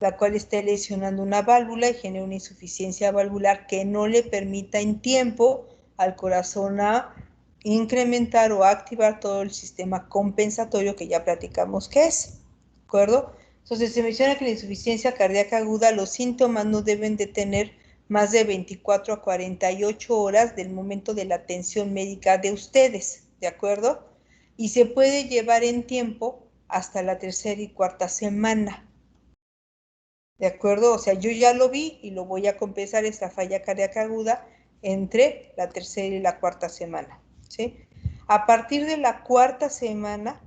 la cual esté lesionando una válvula y genera una insuficiencia valvular que no le permita en tiempo al corazón a incrementar o activar todo el sistema compensatorio que ya platicamos que es, ¿de acuerdo? Entonces se menciona que la insuficiencia cardíaca aguda, los síntomas no deben de tener más de 24 a 48 horas del momento de la atención médica de ustedes, ¿de acuerdo? Y se puede llevar en tiempo hasta la tercera y cuarta semana. ¿De acuerdo? O sea, yo ya lo vi y lo voy a compensar, esta falla cardíaca aguda, entre la tercera y la cuarta semana, ¿sí? A partir de la cuarta semana,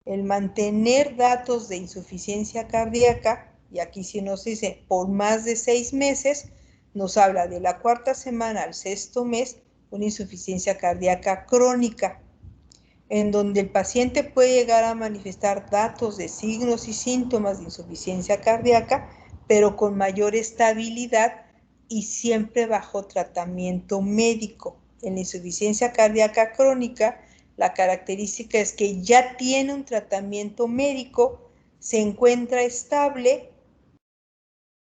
el mantener datos de insuficiencia cardíaca, y aquí sí nos dice por más de 6 meses, nos habla de la cuarta semana al sexto mes, una insuficiencia cardíaca crónica, en donde el paciente puede llegar a manifestar datos de signos y síntomas de insuficiencia cardíaca, pero con mayor estabilidad y siempre bajo tratamiento médico. En la insuficiencia cardíaca crónica, la característica es que ya tiene un tratamiento médico, se encuentra estable,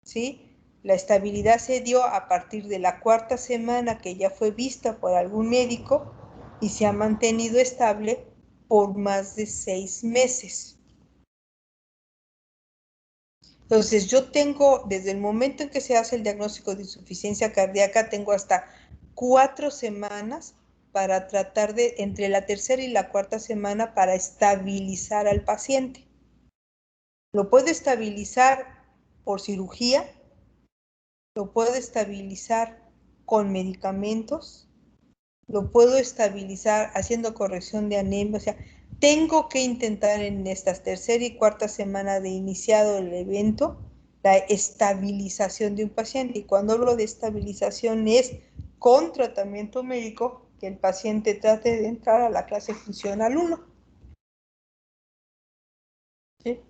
¿sí? La estabilidad se dio a partir de la 4ª semana que ya fue vista por algún médico y se ha mantenido estable por más de 6 meses. Entonces, yo tengo, desde el momento en que se hace el diagnóstico de insuficiencia cardíaca, tengo hasta 4 semanas para tratar de, entre la 3ª y la 4ª semana, para estabilizar al paciente. Lo puedo estabilizar por cirugía, lo puedo estabilizar con medicamentos, lo puedo estabilizar haciendo corrección de anemia. O sea, tengo que intentar en estas 3ª y 4ª semana de iniciado el evento, la estabilización de un paciente. Y cuando hablo de estabilización es con tratamiento médico, que el paciente trate de entrar a la clase funcional 1. ¿Sí?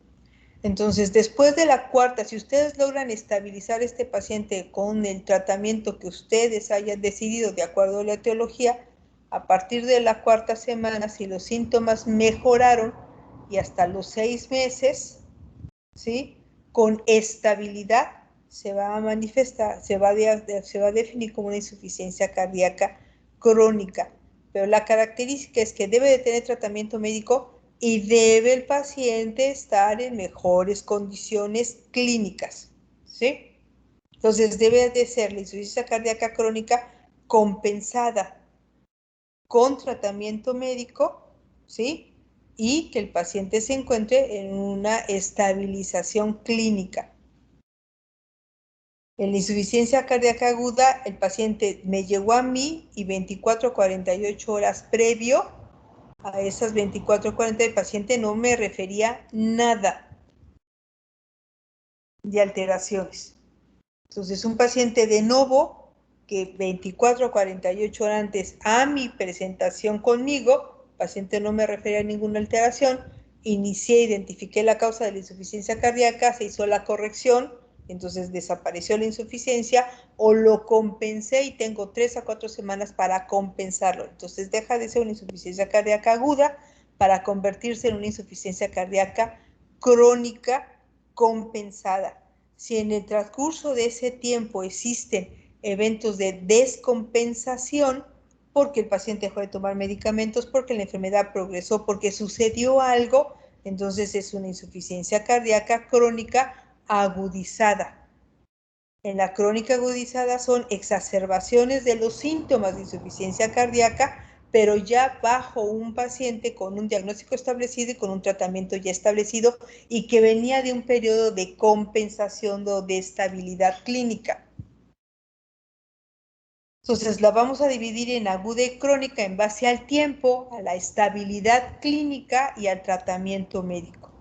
Entonces, después de la 4ª, si ustedes logran estabilizar a este paciente con el tratamiento que ustedes hayan decidido de acuerdo a la etiología, a partir de la 4ª semana, si los síntomas mejoraron y hasta los 6 meses, ¿sí? Con estabilidad se va a manifestar, se va a definir como una insuficiencia cardíaca crónica. Pero la característica es que debe de tener tratamiento médico y debe el paciente estar en mejores condiciones clínicas, ¿sí? Entonces debe de ser la insuficiencia cardíaca crónica compensada con tratamiento médico, ¿sí? Y que el paciente se encuentre en una estabilización clínica. En la insuficiencia cardíaca aguda, el paciente me llegó a mí y 24 a 48 horas previo a esas 24 40 el paciente no me refería nada de alteraciones. Entonces, un paciente de novo que 24 a 48 horas antes a mi presentación conmigo, el paciente no me refería a ninguna alteración, inicié, identifiqué la causa de la insuficiencia cardíaca, se hizo la corrección, entonces desapareció la insuficiencia o lo compensé y tengo 3 a 4 semanas para compensarlo. Entonces deja de ser una insuficiencia cardíaca aguda para convertirse en una insuficiencia cardíaca crónica compensada. Si en el transcurso de ese tiempo existen eventos de descompensación, porque el paciente dejó de tomar medicamentos, porque la enfermedad progresó, porque sucedió algo, entonces es una insuficiencia cardíaca crónica agudizada. En la crónica agudizada son exacerbaciones de los síntomas de insuficiencia cardíaca, pero ya bajo un paciente con un diagnóstico establecido y con un tratamiento ya establecido y que venía de un periodo de compensación o de estabilidad clínica. Entonces la vamos a dividir en aguda y crónica en base al tiempo, a la estabilidad clínica y al tratamiento médico.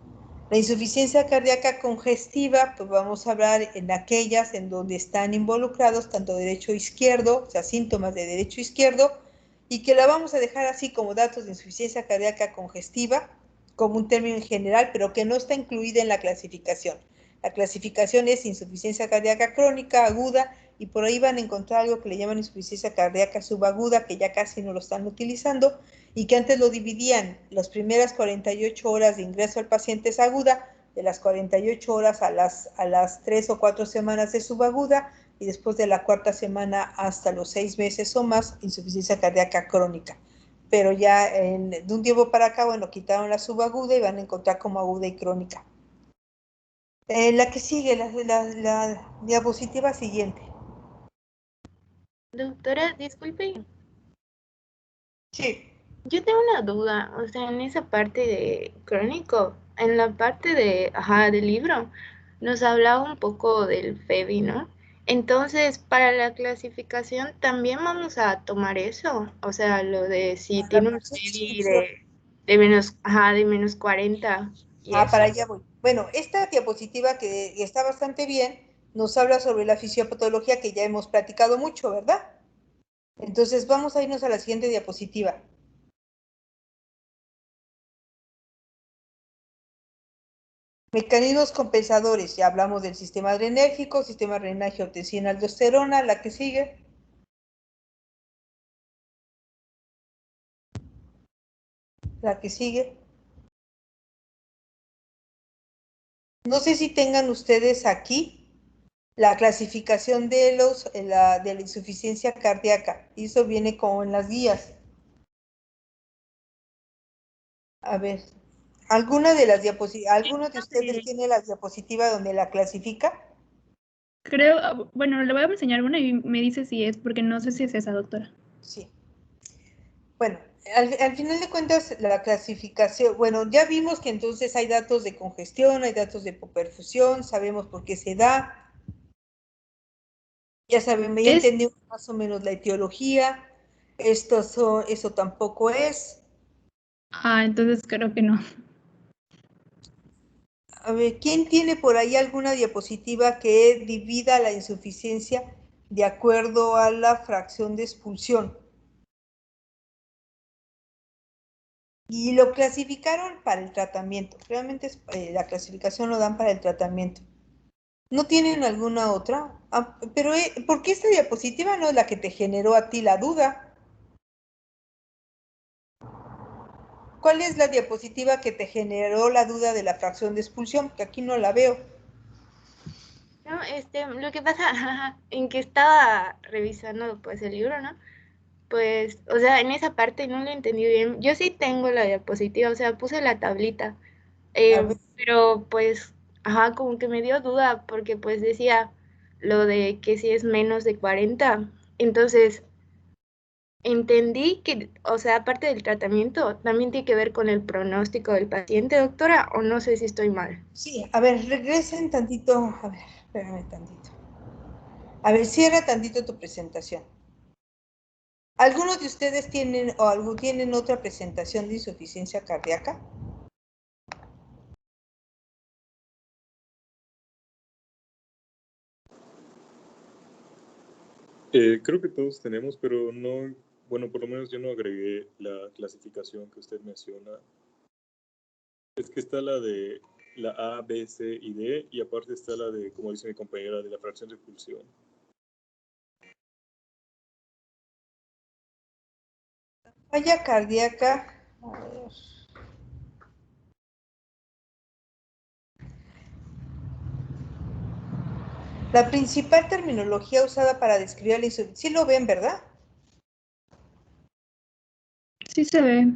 La insuficiencia cardíaca congestiva, pues vamos a hablar en aquellas en donde están involucrados tanto derecho e izquierdo, o sea, síntomas de derecho e izquierdo, y que la vamos a dejar así como datos de insuficiencia cardíaca congestiva, como un término en general, pero que no está incluida en la clasificación. La clasificación es insuficiencia cardíaca crónica, aguda, y por ahí van a encontrar algo que le llaman insuficiencia cardíaca subaguda, que ya casi no lo están utilizando, y que antes lo dividían, las primeras 48 horas de ingreso al paciente es aguda, de las 48 horas a las 3 o 4 semanas es subaguda, y después de la 4ª semana hasta los 6 meses o más, insuficiencia cardíaca crónica. Pero ya de un tiempo para acá, bueno, quitaron la subaguda y van a encontrar como aguda y crónica. La que sigue, la diapositiva siguiente. Doctora, disculpe. Sí. Yo tengo una duda, o sea, en esa parte de crónico, en la parte de, del libro, nos hablaba un poco del FEBI, ¿no? Entonces, para la clasificación también vamos a tomar eso, o sea, lo de si tiene un FEBI de menos, de menos 40 y eso. Para allá voy. Bueno, esta diapositiva que está bastante bien, nos habla sobre la fisiopatología que ya hemos platicado mucho, ¿verdad? Entonces vamos a irnos a la siguiente diapositiva. Mecanismos compensadores, ya hablamos del sistema adrenérgico, sistema adrenérgico, aldosterona, la que sigue. La que sigue. No sé si tengan ustedes aquí la clasificación de la insuficiencia cardíaca. Y eso viene como en las guías. A ver, ¿alguno de ustedes tiene la diapositiva donde la clasifica? Creo, bueno, le voy a enseñar una y me dice si es, porque no sé si es esa, doctora. Sí. Bueno, al final de cuentas, la clasificación, bueno, ya vimos que entonces hay datos de congestión, hay datos de hipoperfusión, sabemos por qué se da, ya entendimos más o menos la etiología, eso tampoco es. Ah, entonces creo que no. A ver, ¿quién tiene por ahí alguna diapositiva que divida la insuficiencia de acuerdo a la fracción de expulsión? Y lo clasificaron para el tratamiento. Realmente la clasificación lo dan para el tratamiento. ¿No tienen alguna otra? Pero, ¿por qué esta diapositiva no es la que te generó a ti la duda? ¿Cuál es la diapositiva que te generó la duda de la fracción de expulsión? Que aquí no la veo. No, lo que pasa en que estaba revisando pues el libro, ¿no? Pues, o sea, en esa parte no lo entendí bien. Yo sí tengo la diapositiva, o sea, puse la tablita, pero pues, ajá, como que me dio duda porque pues decía lo de que si es menos de 40. Entonces, entendí que, o sea, aparte del tratamiento, también tiene que ver con el pronóstico del paciente, doctora, o no sé si estoy mal. Sí, a ver, regresen tantito. A ver, espérame tantito. A ver, cierra tantito tu presentación. ¿Algunos de ustedes tienen otra presentación de insuficiencia cardíaca? Creo que todos tenemos, pero no, bueno, por lo menos yo no agregué la clasificación que usted menciona. Es que está la de la A, B, C y D, y aparte está la de, como dice mi compañera, de la fracción de expulsión. Falla cardíaca. A ver. La principal terminología usada para describir la insuficiencia. Sí lo ven, ¿verdad? Sí se ve.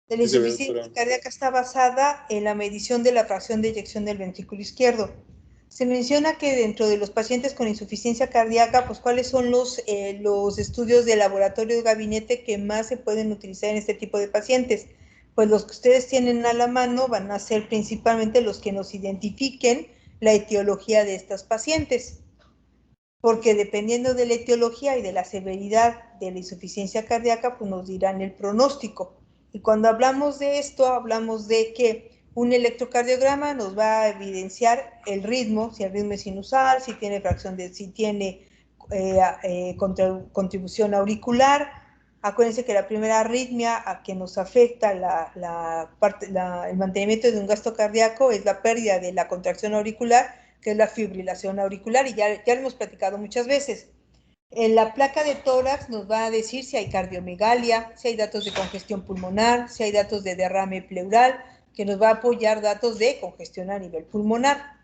La insuficiencia cardíaca está basada en la medición de la fracción de eyección del ventrículo izquierdo. Se menciona que dentro de los pacientes con insuficiencia cardíaca, pues cuáles son los estudios de laboratorio de gabinete que más se pueden utilizar en este tipo de pacientes. Pues los que ustedes tienen a la mano van a ser principalmente los que nos identifiquen la etiología de estas pacientes. Porque dependiendo de la etiología y de la severidad de la insuficiencia cardíaca, pues nos dirán el pronóstico. Y cuando hablamos de esto, hablamos de que un electrocardiograma nos va a evidenciar el ritmo, si el ritmo es sinusal, si tiene contribución auricular. Acuérdense que la primera arritmia a que nos afecta el mantenimiento de un gasto cardíaco es la pérdida de la contracción auricular, que es la fibrilación auricular, y ya lo hemos platicado muchas veces. En la placa de tórax nos va a decir si hay cardiomegalia, si hay datos de congestión pulmonar, si hay datos de derrame pleural, que nos va a apoyar datos de congestión a nivel pulmonar.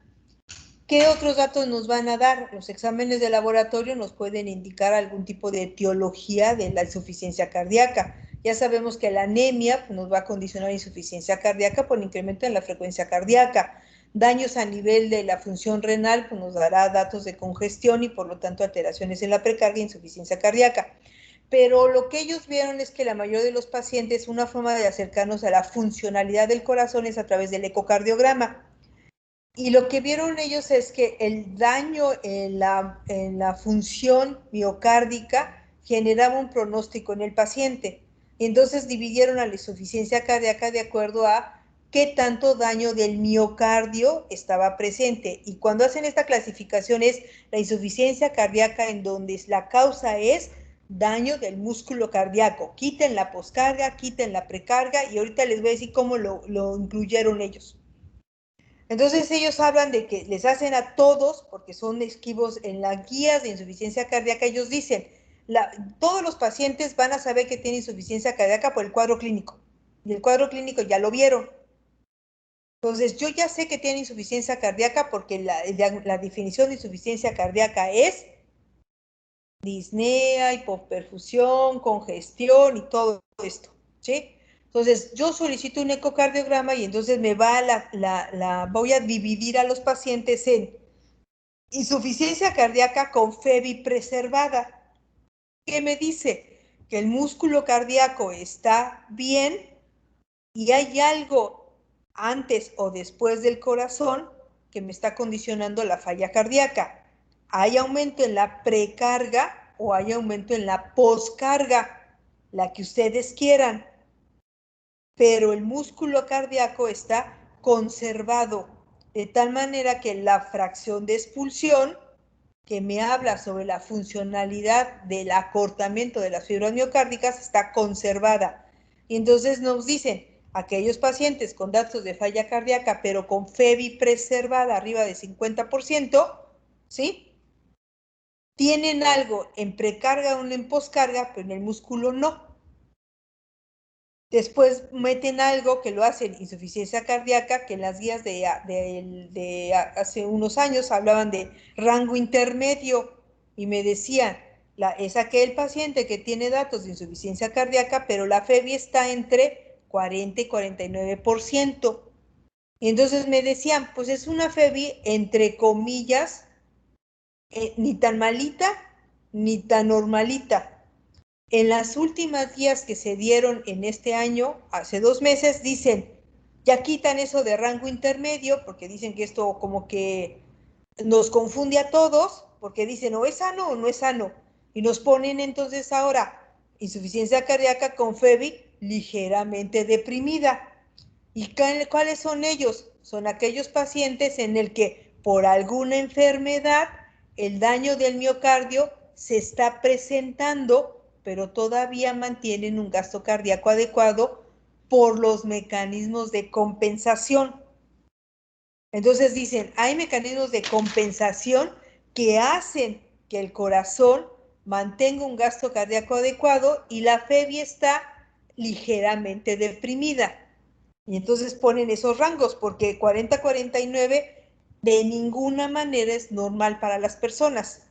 ¿Qué otros datos nos van a dar? Los exámenes de laboratorio nos pueden indicar algún tipo de etiología de la insuficiencia cardíaca. Ya sabemos que la anemia pues, nos va a condicionar insuficiencia cardíaca por incremento en la frecuencia cardíaca. Daños a nivel de la función renal pues, nos dará datos de congestión y por lo tanto alteraciones en la precarga e insuficiencia cardíaca. Pero lo que ellos vieron es que la mayoría de los pacientes, una forma de acercarnos a la funcionalidad del corazón es a través del ecocardiograma. Y lo que vieron ellos es que el daño en la función miocárdica generaba un pronóstico en el paciente. Y entonces dividieron a la insuficiencia cardíaca de acuerdo a qué tanto daño del miocardio estaba presente. Y cuando hacen esta clasificación es la insuficiencia cardíaca en donde la causa es daño del músculo cardíaco. Quiten la poscarga, quiten la precarga y ahorita les voy a decir cómo lo incluyeron ellos. Entonces ellos hablan de que les hacen a todos, porque son esquivos en las guías de insuficiencia cardíaca, ellos dicen, todos los pacientes van a saber que tienen insuficiencia cardíaca por el cuadro clínico. Y el cuadro clínico ya lo vieron. Entonces, yo ya sé que tiene insuficiencia cardíaca porque la definición de insuficiencia cardíaca es disnea, hipoperfusión, congestión y todo esto, ¿sí? Entonces, yo solicito un ecocardiograma y entonces me va voy a dividir a los pacientes en insuficiencia cardíaca con FEBI preservada. ¿Qué me dice? Que el músculo cardíaco está bien y hay algo antes o después del corazón que me está condicionando la falla cardíaca. Hay aumento en la precarga o hay aumento en la poscarga, la que ustedes quieran, pero el músculo cardíaco está conservado, de tal manera que la fracción de expulsión, que me habla sobre la funcionalidad del acortamiento de las fibras miocárdicas, está conservada. Y entonces nos dicen, aquellos pacientes con datos de falla cardíaca, pero con FEBI preservada arriba de 50%, ¿sí? Tienen algo en precarga o en poscarga, pero en el músculo no. Después meten algo que lo hacen insuficiencia cardíaca, que en las guías de hace unos años hablaban de rango intermedio y me decían, es aquel paciente que tiene datos de insuficiencia cardíaca, pero la FEBI está entre 40 y 49%. Y entonces me decían, pues es una FEBI entre comillas, ni tan malita, ni tan normalita. En las últimas guías que se dieron en este año, hace 2 meses, dicen, ya quitan eso de rango intermedio, porque dicen que esto como que nos confunde a todos, porque dicen, o es sano o no es sano. Y nos ponen entonces ahora insuficiencia cardíaca con FEBI ligeramente deprimida. ¿Y cuáles son ellos? Son aquellos pacientes en el que por alguna enfermedad el daño del miocardio se está presentando, pero todavía mantienen un gasto cardíaco adecuado por los mecanismos de compensación. Entonces dicen, hay mecanismos de compensación que hacen que el corazón mantenga un gasto cardíaco adecuado y la FEBI está ligeramente deprimida. Y entonces ponen esos rangos, porque 40-49 de ninguna manera es normal para las personas.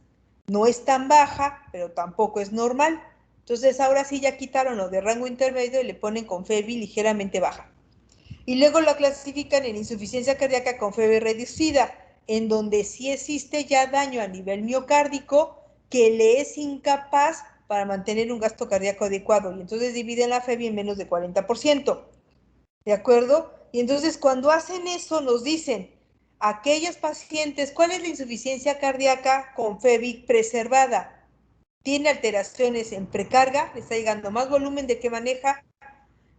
No es tan baja, pero tampoco es normal. Entonces ahora sí ya quitaron lo de rango intermedio y le ponen con FEBI ligeramente baja. Y luego la clasifican en insuficiencia cardíaca con FEBI reducida, en donde sí existe ya daño a nivel miocárdico que le es incapaz para mantener un gasto cardíaco adecuado. Y entonces dividen la FEBI en menos de 40%. ¿De acuerdo? Y entonces cuando hacen eso nos dicen, aquellos pacientes, ¿cuál es la insuficiencia cardíaca con FEBI preservada? Tiene alteraciones en precarga, le está llegando más volumen de que maneja,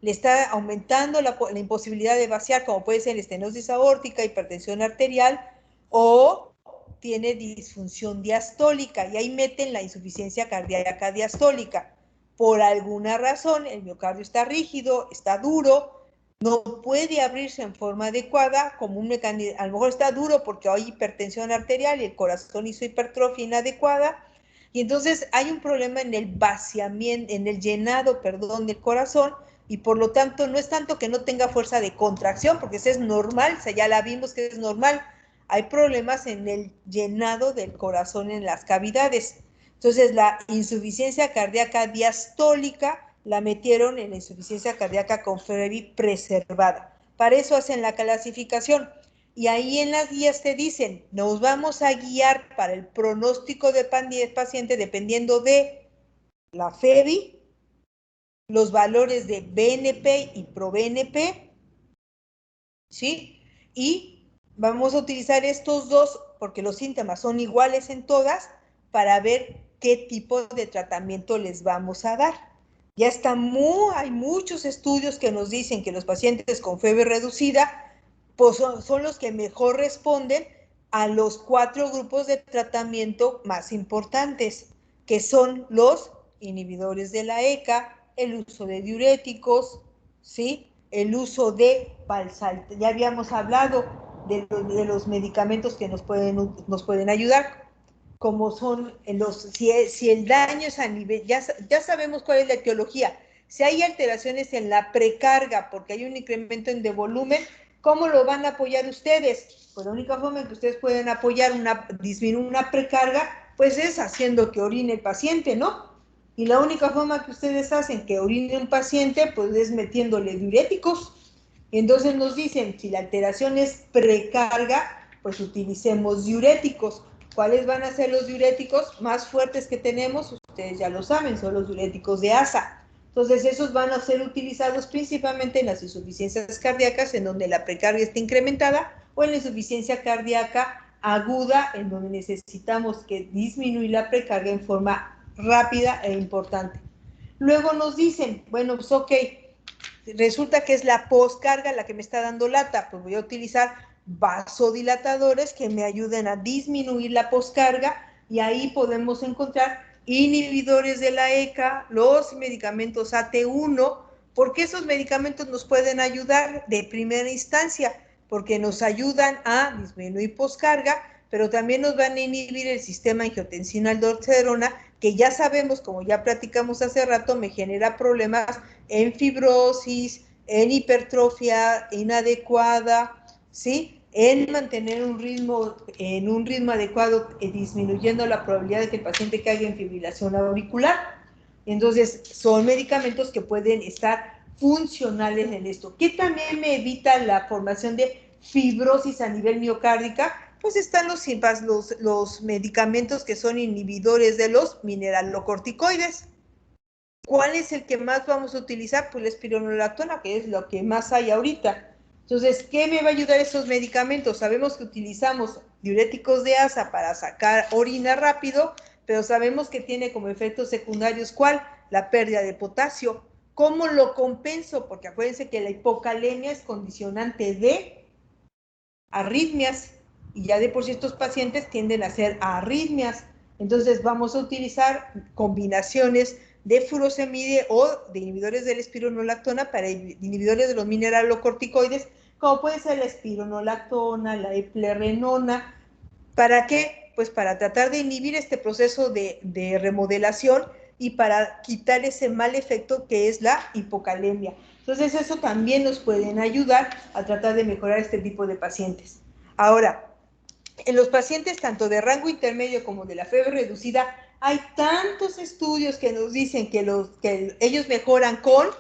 le está aumentando la imposibilidad de vaciar, como puede ser estenosis aórtica, hipertensión arterial, o tiene disfunción diastólica, y ahí meten la insuficiencia cardíaca diastólica. Por alguna razón, el miocardio está rígido, está duro, no puede abrirse en forma adecuada, como un mecanismo, a lo mejor está duro porque hay hipertensión arterial y el corazón hizo hipertrofia inadecuada, y entonces hay un problema en el vaciamiento, en el llenado, perdón, del corazón, y por lo tanto no es tanto que no tenga fuerza de contracción, porque eso es normal, o sea, ya la vimos que es normal, hay problemas en el llenado del corazón en las cavidades. Entonces la insuficiencia cardíaca diastólica la metieron en la insuficiencia cardíaca con FEBI preservada. Para eso hacen la clasificación. Y ahí en las guías te dicen, nos vamos a guiar para el pronóstico de paciente dependiendo de la FEBI, los valores de BNP y ProBNP, ¿sí? Y vamos a utilizar estos dos, porque los síntomas son iguales en todas, para ver qué tipo de tratamiento les vamos a dar. Ya hay muchos estudios que nos dicen que los pacientes con FEBI reducida pues son los que mejor responden a los 4 grupos de tratamiento más importantes, que son los inhibidores de la ECA, el uso de diuréticos, ¿sí? El uso de valsartán. Ya habíamos hablado de los medicamentos que nos pueden ayudar, como son si el daño es a nivel, ya sabemos cuál es la etiología. Si hay alteraciones en la precarga, porque hay un incremento en de volumen, ¿Cómo lo van a apoyar ustedes? Pues la única forma en que ustedes pueden apoyar disminuir una precarga, pues es haciendo que orine el paciente, ¿no? Y la única forma que ustedes hacen que orine un paciente, pues es metiéndole diuréticos. Entonces nos dicen, si la alteración es precarga, pues utilicemos diuréticos. ¿Cuáles van a ser los diuréticos más fuertes que tenemos? Ustedes ya lo saben, son los diuréticos de ASA. Entonces, esos van a ser utilizados principalmente en las insuficiencias cardíacas, en donde la precarga está incrementada, o en la insuficiencia cardíaca aguda, en donde necesitamos que disminuir la precarga en forma rápida e importante. Luego nos dicen, bueno, pues ok, resulta que es la poscarga la que me está dando lata, pues voy a utilizar vasodilatadores que me ayuden a disminuir la poscarga, y ahí podemos encontrar inhibidores de la ECA, los medicamentos AT1. ¿Por qué esos medicamentos nos pueden ayudar de primera instancia? Porque nos ayudan a disminuir poscarga, pero también nos van a inhibir el sistema angiotensina-aldosterona, que ya sabemos, como ya platicamos hace rato, me genera problemas en fibrosis, en hipertrofia inadecuada, ¿sí? En mantener en un ritmo adecuado, disminuyendo la probabilidad de que el paciente caiga en fibrilación auricular. Entonces, son medicamentos que pueden estar funcionales en esto. ¿Qué también me evita la formación de fibrosis a nivel miocárdica? Pues están los medicamentos que son inhibidores de los mineralocorticoides. ¿Cuál es el que más vamos a utilizar? Pues la espironolactona, que es lo que más hay ahorita. Entonces, ¿qué me va a ayudar esos medicamentos? Sabemos que utilizamos diuréticos de ASA para sacar orina rápido, pero sabemos que tiene como efectos secundarios, ¿cuál? La pérdida de potasio. ¿Cómo lo compenso? Porque acuérdense que la hipocalemia es condicionante de arritmias, y ya de por sí estos pacientes tienden a hacer arritmias. Entonces vamos a utilizar combinaciones de furosemide o de inhibidores de la espironolactona para inhibidores de los mineralocorticoides, como puede ser la espironolactona, la eplerenona. ¿Para qué? Pues para tratar de inhibir este proceso de remodelación y para quitar ese mal efecto que es la hipocalemia. Entonces eso también nos pueden ayudar a tratar de mejorar este tipo de pacientes. Ahora, en los pacientes tanto de rango intermedio como de la fiebre reducida, hay tantos estudios que nos dicen que ellos mejoran con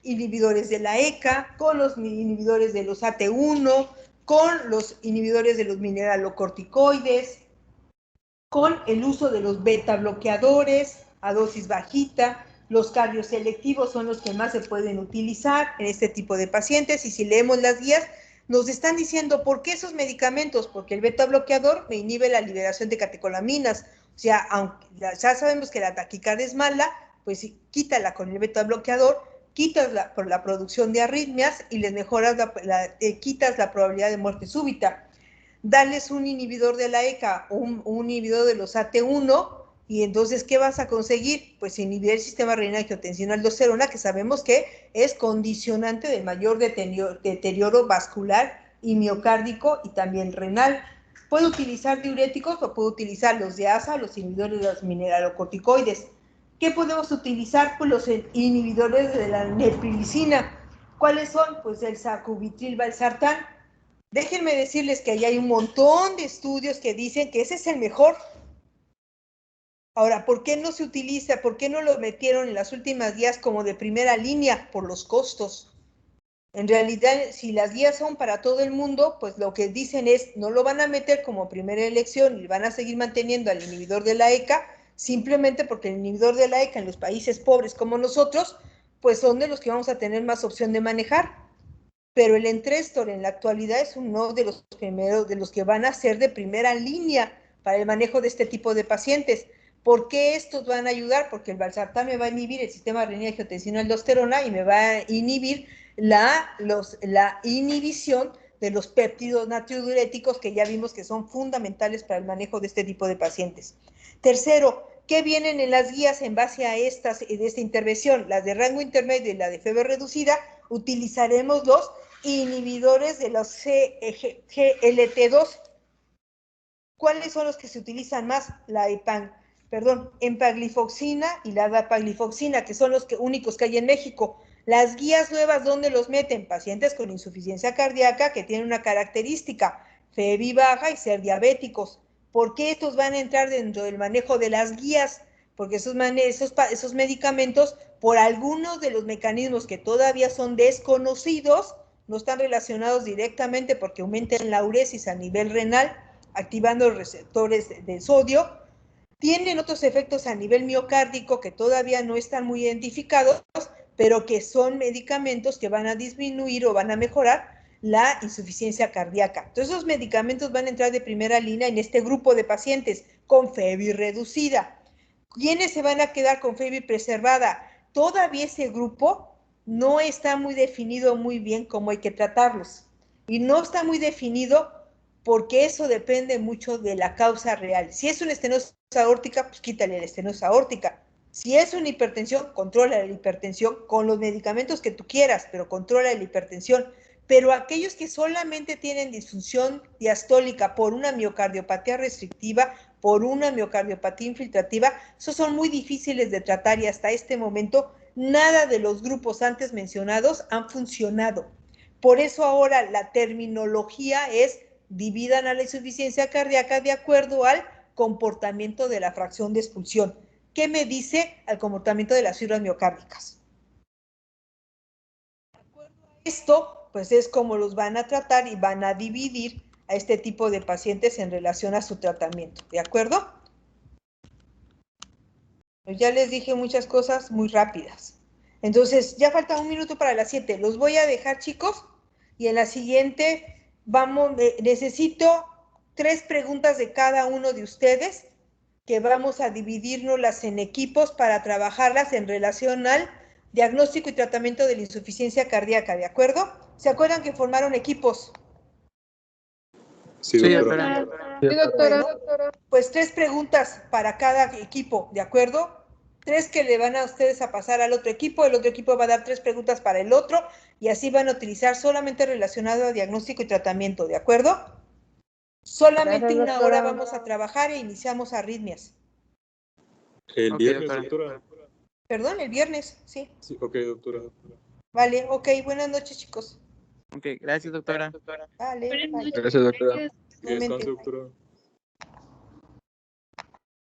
inhibidores de la ECA, con los inhibidores de los AT1, con los inhibidores de los mineralocorticoides, con el uso de los beta bloqueadores a dosis bajita. Los cardioselectivos son los que más se pueden utilizar en este tipo de pacientes, y si leemos las guías, nos están diciendo por qué esos medicamentos, porque el beta bloqueador me inhibe la liberación de catecolaminas, o sea, aunque ya sabemos que la taquicardia es mala, pues quítala con el beta bloqueador, quitas por la producción de arritmias y les mejoras quitas la probabilidad de muerte súbita. Darles un inhibidor de la ECA, un inhibidor de los AT1, y entonces, ¿qué vas a conseguir? Pues inhibir el sistema renina-angiotensina-aldosterona, que sabemos que es condicionante de mayor deterioro vascular y miocárdico y también renal. Puedo utilizar diuréticos o puedo utilizar los de ASA, los inhibidores de los mineralocorticoides. ¿Qué podemos utilizar? Pues los inhibidores de la neprilicina. ¿Cuáles son? Pues el sacubitril/valsartán. Déjenme decirles que ahí hay un montón de estudios que dicen que ese es el mejor. Ahora, ¿por qué no se utiliza? ¿Por qué no lo metieron en las últimas guías como de primera línea? Por los costos. En realidad, si las guías son para todo el mundo, pues lo que dicen es, no lo van a meter como primera elección y van a seguir manteniendo al inhibidor de la ECA, simplemente porque el inhibidor de la ECA en los países pobres como nosotros, pues son de los que vamos a tener más opción de manejar. Pero el Entrestor en la actualidad es uno de los primeros, de los que van a ser de primera línea para el manejo de este tipo de pacientes. ¿Por qué estos van a ayudar? Porque el valsartán me va a inhibir el sistema renina-angiotensina-aldosterona y me va a inhibir la inhibición de los péptidos natriuréticos, que ya vimos que son fundamentales para el manejo de este tipo de pacientes. Tercero, ¿qué vienen en las guías en base a de esta intervención? Las de rango intermedio y la de fiebre reducida. Utilizaremos los inhibidores de los GLT2. ¿Cuáles son los que se utilizan más? La empaglifoxina y la dapaglifoxina, que son los únicos que hay en México. Las guías nuevas, ¿dónde los meten? Pacientes con insuficiencia cardíaca que tienen una característica, FEBI baja y ser diabéticos. ¿Por qué estos van a entrar dentro del manejo de las guías? Porque esos medicamentos, por algunos de los mecanismos que todavía son desconocidos, no están relacionados directamente porque aumentan la uresis a nivel renal, activando los receptores de sodio, tienen otros efectos a nivel miocárdico que todavía no están muy identificados, pero que son medicamentos que van a disminuir o van a mejorar la insuficiencia cardíaca. Entonces, esos medicamentos van a entrar de primera línea en este grupo de pacientes con FEBI reducida. ¿Quiénes se van a quedar con FEBI preservada? Todavía ese grupo no está muy definido muy bien cómo hay que tratarlos. Y no está muy definido porque eso depende mucho de la causa real. Si es una estenosis aórtica, pues quítale la estenosis aórtica. Si es una hipertensión, controla la hipertensión con los medicamentos que tú quieras, pero controla la hipertensión. Pero aquellos que solamente tienen disfunción diastólica por una miocardiopatía restrictiva, por una miocardiopatía infiltrativa, esos son muy difíciles de tratar y hasta este momento nada de los grupos antes mencionados han funcionado. Por eso ahora la terminología es dividan a la insuficiencia cardíaca de acuerdo al comportamiento de la fracción de expulsión. ¿Qué me dice al comportamiento de las fibras miocárdicas? Esto, pues es como los van a tratar y van a dividir a este tipo de pacientes en relación a su tratamiento, ¿de acuerdo? Pues ya les dije muchas cosas muy rápidas. Entonces, ya falta 1 minuto para las 7. Los voy a dejar, chicos, y en la siguiente necesito 3 preguntas de cada uno de ustedes, que vamos a dividirnoslas en equipos para trabajarlas en relación al diagnóstico y tratamiento de la insuficiencia cardíaca, ¿de acuerdo? ¿Se acuerdan que formaron equipos? Sí, doctora. Sí, doctora. Bueno, pues 3 preguntas para cada equipo, ¿de acuerdo? 3 que le van a ustedes a pasar al otro equipo, el otro equipo va a dar 3 preguntas para el otro, y así van a utilizar solamente relacionado a diagnóstico y tratamiento, ¿de acuerdo? Solamente 1 hora vamos a trabajar e iniciamos arritmias. El Ok, viernes, doctora. doctora. Perdón, el viernes, sí. Sí, ok, doctora. Vale, ok, buenas noches, chicos. Ok, gracias, doctora. Vale, Buenas vale. noches. Gracias, doctora. Gracias. Que descanse, doctora.